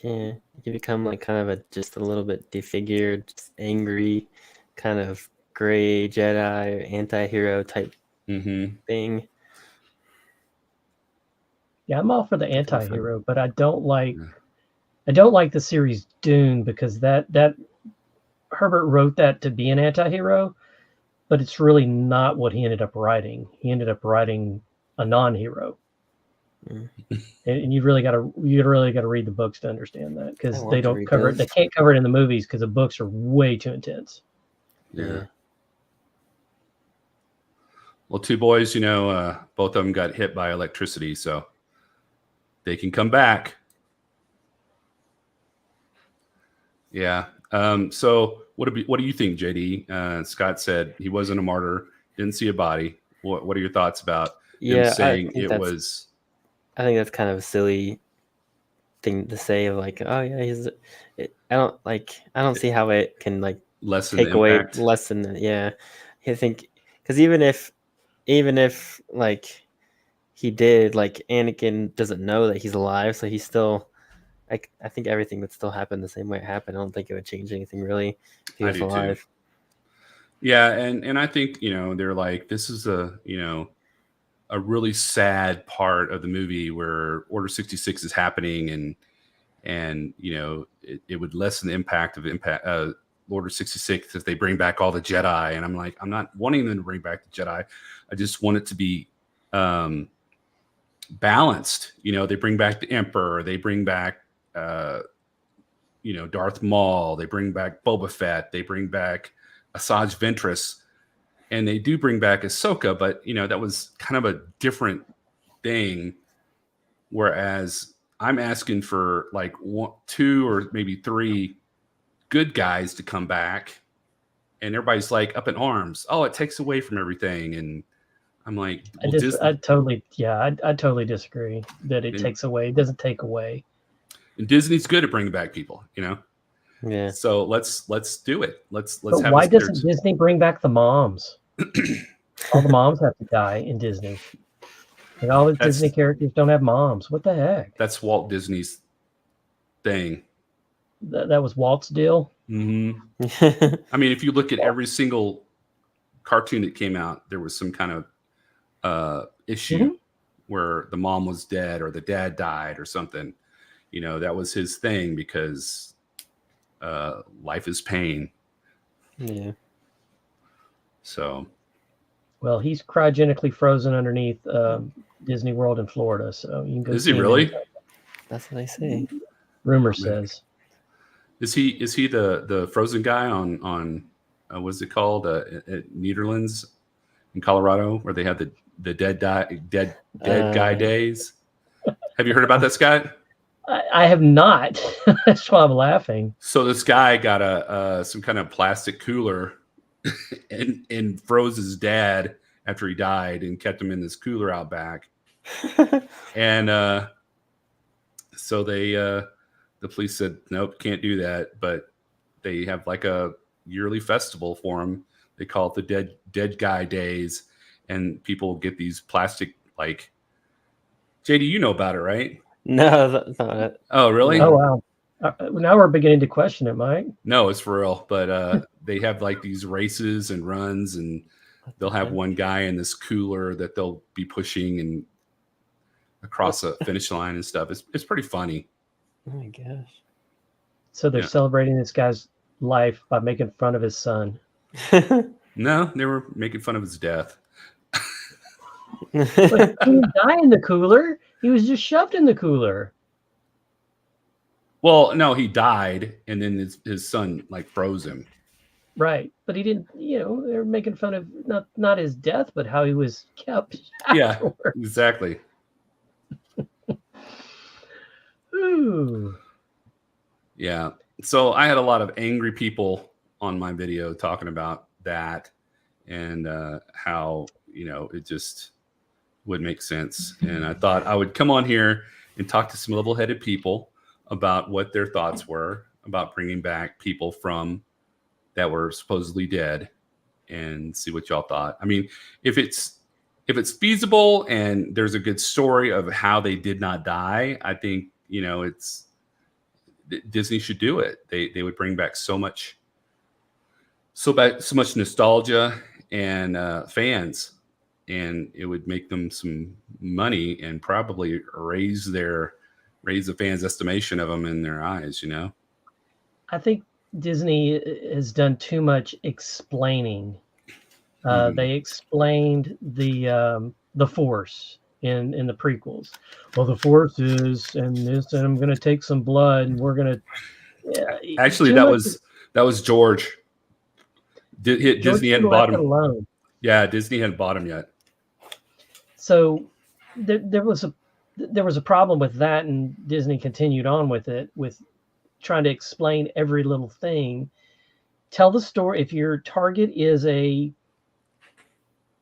Yeah, you become like kind of just a little bit defigured, just angry, kind of gray Jedi anti-hero type thing. Yeah, I'm all for the anti-hero, but I don't like the series Dune, because that Herbert wrote that to be an anti-hero, but it's really not what he ended up writing. He ended up writing a non-hero. And you really got to read the books to understand that, because they don't cover it. They can't cover it in the movies because the books are way too intense. Yeah. Well, two boys, both of them got hit by electricity, so they can come back. Yeah. So what do you think, JD? Scott said he wasn't a martyr, didn't see a body. What are your thoughts about him saying it was? I think that's kind of a silly thing to say, of like, oh yeah, I don't see how it can like lessen it. Yeah, I think because even if like he did, like Anakin doesn't know that he's alive, so he's still like, I think everything would still happen the same way it happened. I don't think it would change anything really if he was alive. Too. Yeah, and I think they're like, this is a really sad part of the movie where Order 66 is happening, and it would lessen the impact of Order 66 if they bring back all the Jedi. And I'm like, I'm not wanting them to bring back the Jedi. I just want it to be balanced. They bring back the Emperor, they bring back Darth Maul, they bring back Boba Fett, they bring back Asajj Ventress. And they do bring back Ahsoka, but that was kind of a different thing. Whereas I'm asking for like 1, 2, or maybe 3 good guys to come back, and everybody's like up in arms. Oh, it takes away from everything, and I'm like, I totally disagree that it takes away. It doesn't take away. And Disney's good at bringing back people, Yeah. So let's do it. Let's but have. Why doesn't Disney bring back the moms? All the moms have to die in Disney. And all the Disney characters don't have moms. What the heck? That's Walt Disney's thing. That was Walt's deal. Mm-hmm. I mean, if you look at every single cartoon that came out, there was some kind of issue where the mom was dead or the dad died or something. That was his thing, because life is pain. Yeah. So. Well, he's cryogenically frozen underneath Disney World in Florida, so you can go. Is he really? That's what they say. Rumor says. Is he the frozen guy on what's it called, at Netherlands in Colorado, where they have the dead guy days? Have you heard about that, Scott? I have not. That's why I'm laughing. So this guy got some kind of plastic cooler and froze his dad after he died, and kept him in this cooler out back. And so the police said, nope, can't do that. But they have like a yearly festival for him. They call it the Dead Guy Days, and people get these plastic like JD, you know about it, right? No, that's not it. Oh, really? Oh wow. Now we're beginning to question it, Mike. No, it's for real. But they have like these races and runs, and they'll have one guy in this cooler that they'll be pushing and across a finish line and stuff. It's pretty funny. Oh my gosh. So they're celebrating this guy's life by making fun of his son. No, they were making fun of his death. But he didn't die in the cooler. He was just shoved in the cooler. Well, no, he died, and then his son like froze him. Right, but he didn't. You know, they were making fun of not his death, but how he was kept. Yeah, afterwards. exactly. Ooh. Yeah. So I had a lot of angry people on my video talking about that and how, it just would make sense. And I thought I would come on here and talk to some level-headed people about what their thoughts were about bringing back people from that were supposedly dead and see what y'all thought. I mean, if it's feasible and there's a good story of how they did not die, I think, Disney should do it. They would bring back so much nostalgia and fans, and it would make them some money and probably raise the fans' estimation of them in their eyes. I think Disney has done too much explaining. They explained the Force in the prequels. Well, the Force is, and this, and I'm going to take some blood, and we're going to. Actually, that was George. Disney hadn't bought him alone. Yeah, Disney hadn't bought him yet. So there was a problem with that, and Disney continued on with it, with trying to explain every little thing. Tell the story. If your target is a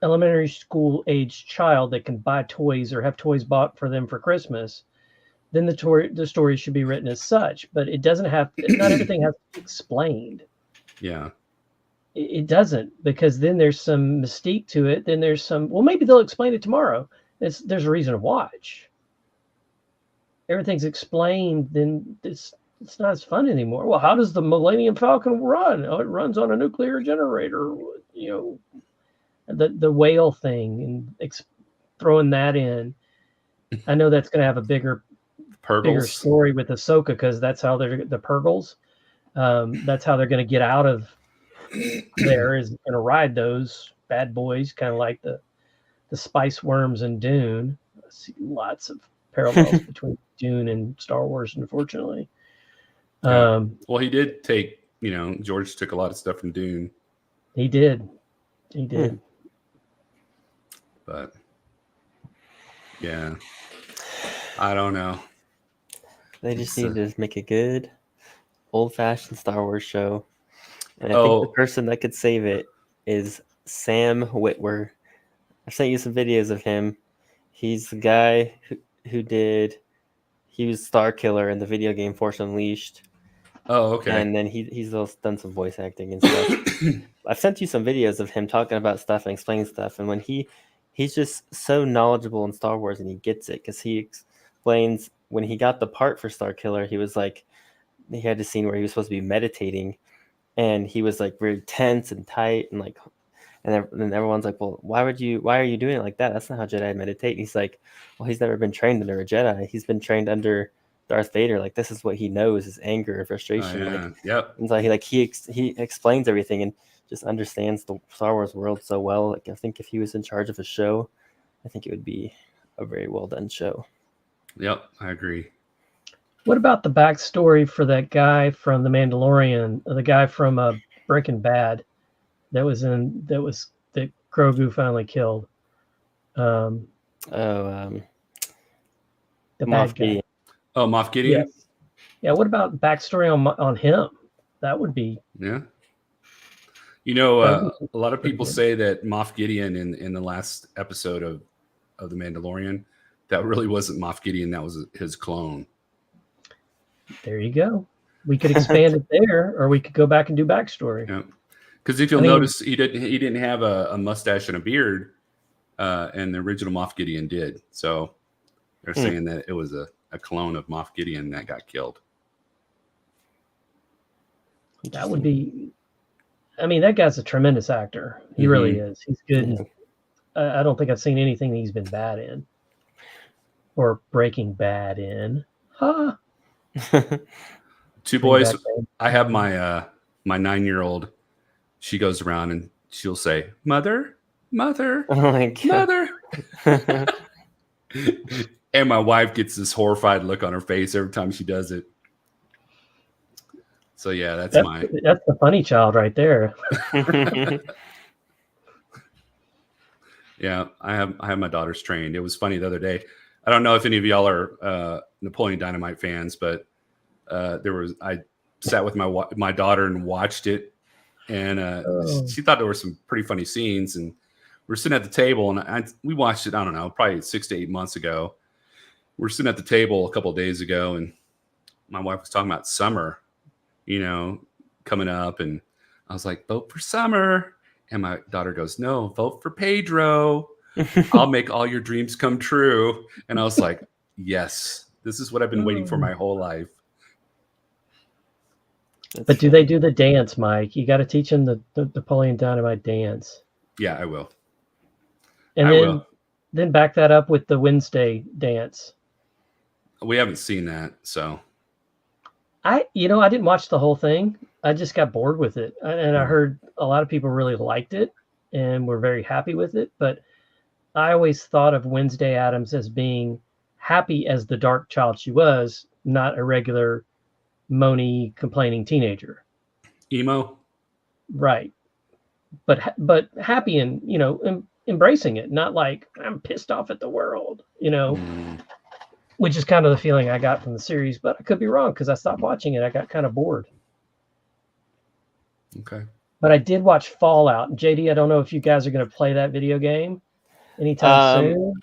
elementary school age child that can buy toys or have toys bought for them for Christmas, then the story should be written as such. But it doesn't have. Not everything has to be explained. Yeah. It doesn't, because then there's some mystique to it. Then there's some, well, maybe they'll explain it tomorrow. There's a reason to watch. Everything's explained, then it's not as fun anymore. Well, how does the Millennium Falcon run? Oh, it runs on a nuclear generator. The whale thing, and throwing that in. I know that's going to have a bigger story with Ahsoka, because that's how they're the Purgles. That's how they're going to get out of there, is going to ride those bad boys, kind of like the spice worms in Dune. I see lots of parallels between Dune and Star Wars, unfortunately. Well, he did take, George took a lot of stuff from Dune. He did. But yeah, I don't know. They just need to make a good old-fashioned Star Wars show. And I think the person that could save it is Sam Witwer. I've sent you some videos of him. He's the guy he was Star Killer in the video game Force Unleashed. Oh, okay. And then he's also done some voice acting and stuff. I've sent you some videos of him talking about stuff and explaining stuff. And when he's just so knowledgeable in Star Wars, and he gets it, because he explains when he got the part for Star Killer, he was like, he had a scene where he was supposed to be meditating, and he was like very tense and tight, and like, and then everyone's like, well, why are you doing it like that? That's not how Jedi meditate. And he's like, well, he's never been trained under a Jedi. He's been trained under Darth Vader. Like, this is what he knows, is anger and frustration. Oh, yeah. Like, yep. And so he explains everything and just understands the Star Wars world so well. Like, I think if he was in charge of a show, I think it would be a very well done show. Yep, I agree. What about the backstory for that guy from The Mandalorian, the guy from Breaking Bad, that Grogu finally killed? The Moff Gideon. Oh, Moff Gideon? Yeah. What about backstory on him? That would be. Yeah. A lot of people say that Moff Gideon in the last episode of The Mandalorian, that really wasn't Moff Gideon. That was his clone. There you go. We could expand it there, or we could go back and do backstory. Yeah. Because if you'll notice, he didn't have a mustache and a beard, and the original Moff Gideon did. So They're saying that it was a clone of Moff Gideon that got killed. That would be. I mean, that guy's a tremendous actor. He really is. He's good. I don't think I've seen anything that he's been bad in, or Breaking Bad in. Huh. Two boys. I have my 9-year-old. She goes around and she'll say, "Mother, mother, oh my God. mother." And my wife gets this horrified look on her face every time she does it. So yeah, that's the funny child right there. Yeah, I have my daughters trained. It was funny the other day. I don't know if any of y'all are Napoleon Dynamite fans, but I sat with my daughter and watched it, and she thought there were some pretty funny scenes. And we're sitting at the table, and we watched it. I don't know, probably 6 to 8 months ago. We're sitting at the table a couple of days ago, and my wife was talking about summer, coming up, and I was like, "Vote for Summer." And my daughter goes, "No, vote for Pedro. I'll make all your dreams come true." And I was like, yes, this is what I've been waiting for my whole life. But do they do the dance, Mike? You got to teach them the Napoleon Dynamite dance. Yeah, I will. And then back that up with the Wednesday dance. We haven't seen that, so. I didn't watch the whole thing. I just got bored with it. And I heard a lot of people really liked it and were very happy with it. But I always thought of Wednesday Addams as being happy as the dark child she was, not a regular moany, complaining teenager. Emo? Right. But happy and, embracing it, not like I'm pissed off at the world, which is kind of the feeling I got from the series. But I could be wrong because I stopped watching it. I got kind of bored. Okay. But I did watch Fallout. JD, I don't know if you guys are going to play that video game anytime soon.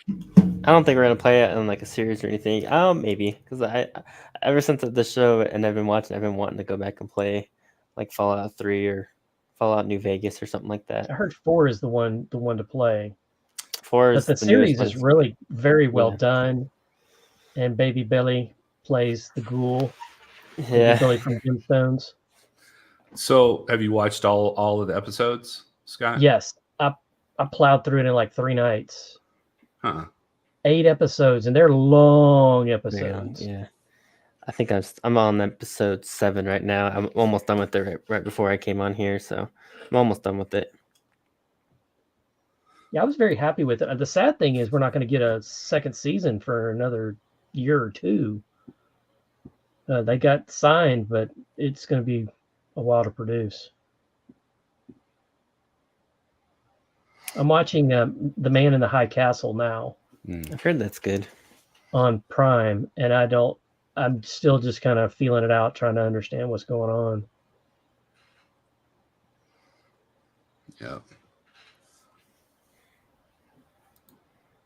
I don't think we're going to play it in like a series or anything. Maybe, because I ever since the show and I've been watching, I've been wanting to go back and play like Fallout 3 or Fallout New Vegas or something like that. I heard 4 is the one to play. 4 is but the series is really very well done, and Baby Billy plays the ghoul. Yeah, Billy from Gemstones. So, have you watched all of the episodes, Scott? Yes, I plowed through it in like 3 nights. 8 episodes, and they're long episodes. Yeah. I think I'm on episode 7 right now. I'm almost done with it right before I came on here, so I'm almost done with it. Yeah, I was very happy with it. The sad thing is we're not going to get a second season for another year or 2. They got signed, but it's going to be a while to produce. I'm watching The Man in the High Castle now. I've heard that's good. On Prime, and I'm still just kind of feeling it out, trying to understand what's going on. Yeah.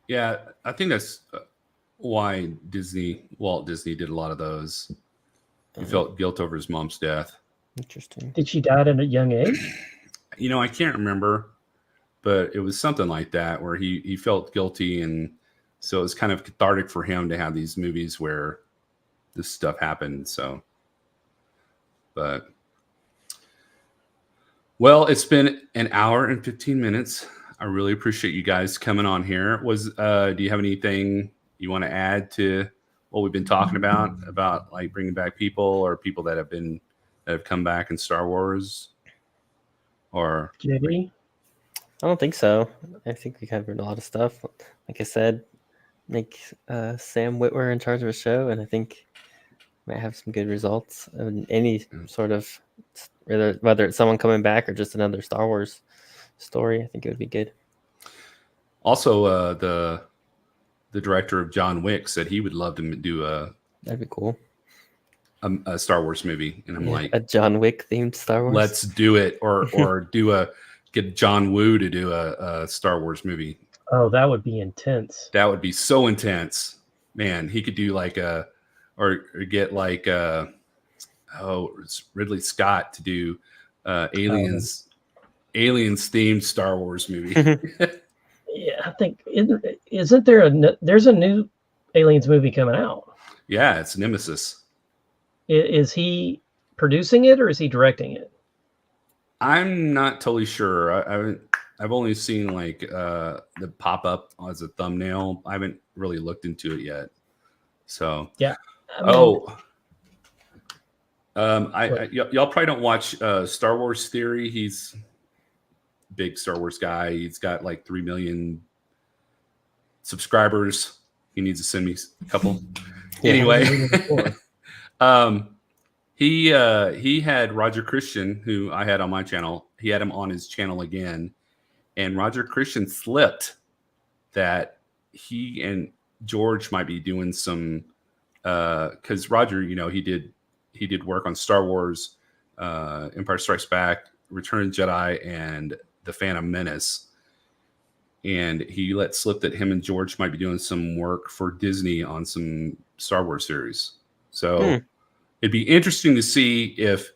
Yeah, I think that's why Walt Disney did a lot of those. He felt guilt over his mom's death. Interesting. Did she die at a young age? I can't remember, but it was something like that where he felt guilty, and so it was kind of cathartic for him to have these movies where this stuff happened. So, but well, it's been an hour and 15 minutes. I really appreciate you guys coming on here. Do you have anything you want to add to what we've been talking about like bringing back people or people that have come back in Star Wars? Or JD? I don't think so. I think we covered a lot of stuff. Like I said, make Sam Witwer in charge of a show, and I think might have some good results. And any sort of, whether it's someone coming back or just another Star Wars story, I think it would be good. Also, the director of John Wick said he would love to do that'd be cool. A Star Wars movie, and I'm like, a John Wick themed Star Wars. Let's do it, or get John Woo to do a Star Wars movie. Oh, that would be intense. That would be so intense, man. He could do like or get like it's Ridley Scott to do aliens themed Star Wars movie. Yeah, I think isn't there there's a new Aliens movie coming out. Yeah, it's Nemesis. Is he producing it or is he directing it? I'm not totally sure. I've only seen like the pop up as a thumbnail. I haven't really looked into it yet. So yeah. I mean, y'all probably don't watch Star Wars Theory. He's a big Star Wars guy. He's got like 3 million subscribers. He needs to send me a couple. Anyway, he had Roger Christian, who I had on my channel. He had him on his channel again, and Roger Christian slipped that he and George might be doing some because Roger, he did work on Star Wars, Empire Strikes Back, Return of the Jedi, and The Phantom Menace. And he let slip that him and George might be doing some work for Disney on some Star Wars series. So it'd be interesting to see if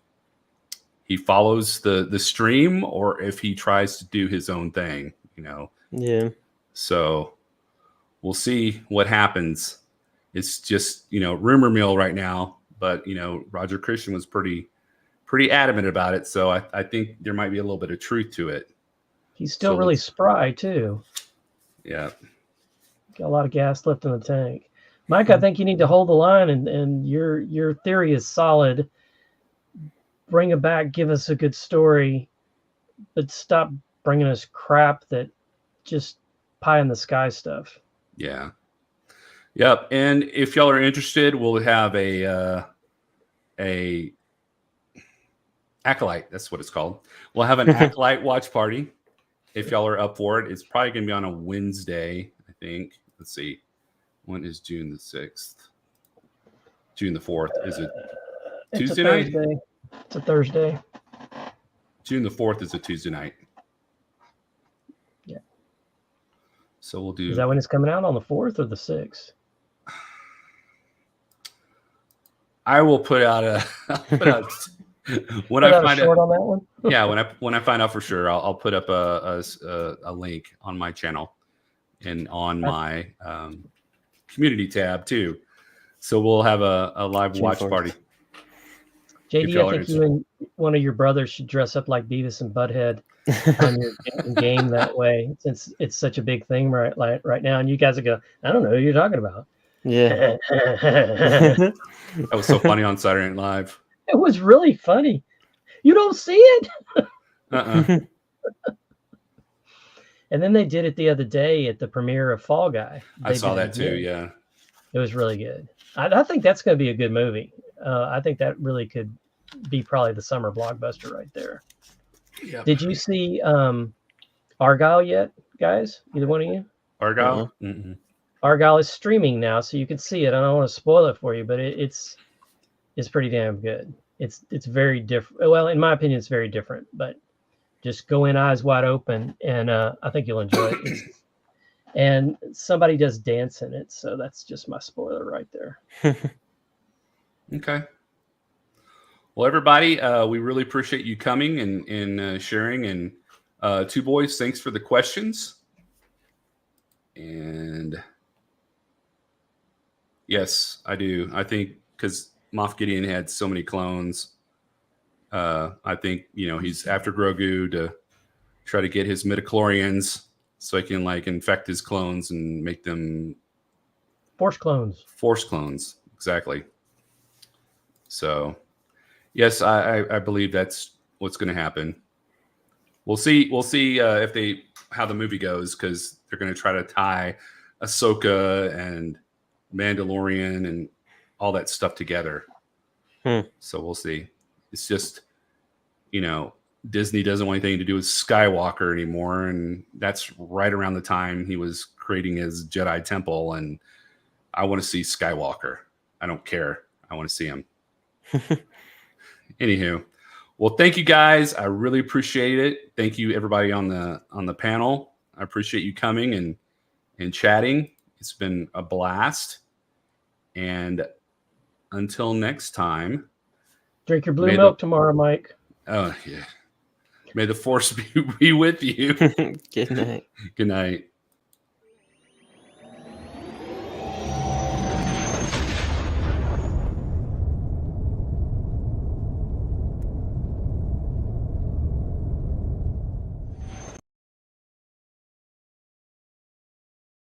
he follows the stream or if he tries to do his own thing, Yeah. So we'll see what happens. It's just, rumor mill right now, but Roger Christian was pretty adamant about it. So I think there might be a little bit of truth to it. He's still really spry too. Yeah. Got a lot of gas left in the tank. Mike, I think you need to hold the line and your theory is solid. Bring it back, give us a good story, but stop bringing us crap that just pie in the sky stuff. Yeah. Yep. And if y'all are interested, we'll have a Acolyte. That's what it's called. We'll have an Acolyte watch party. If y'all are up for it, it's probably going to be on a Wednesday, I think. Let's see. When is June the 6th? June the 4th. Is it Tuesday night? It's a Thursday. June the 4th is a Tuesday night. Yeah. So we'll do. Is that when it's coming out, on the 4th or the 6th? I will put out when I find out on that one. Yeah, when I find out for sure, I'll put up a link on my channel and on my community tab too. So we'll have a live watch party. JD, I think you and one of your brothers should dress up like Beavis and Butthead on your game that way, since it's such a big thing right now. And you guys would go, I don't know who you're talking about. Yeah. That was so funny on Saturday Night Live. It was really funny. You don't see it? Uh-uh. And then they did it the other day at the premiere of Fall Guy. I saw that too, yeah. It was really good. I think that's going to be a good movie. I think that really could be probably the summer blockbuster right there. Yep. Did you see Argyle yet, guys? Either one of you? Argyle? Mm-hmm. Argyle is streaming now, so you can see it. I don't want to spoil it for you, but it's pretty damn good. It's very different. Well, in my opinion, it's very different, but just go in eyes wide open, and I think you'll enjoy it. And somebody does dance in it, so that's just my spoiler right there. Okay. Well, everybody, we really appreciate you coming and sharing. And Two Boys, thanks for the questions. And yes, I do. I think because Moff Gideon had so many clones, I think he's after Grogu to try to get his midichlorians so he can infect his clones and make them Force clones. Force clones, exactly. So, yes, I believe that's what's going to happen. We'll see if how the movie goes, because they're going to try to tie Ahsoka and Mandalorian and all that stuff together. So we'll see. It's just, Disney doesn't want anything to do with Skywalker anymore, and that's right around the time he was creating his Jedi Temple, and I want to see Skywalker. I don't care. I want to see him. Anywho, well, thank you guys. I really appreciate it. Thank you everybody on the panel. I appreciate you coming and chatting. It's been a blast. And until next time, drink your blue milk tomorrow, Mike. Oh yeah. May the force be with you. Good night. Good night.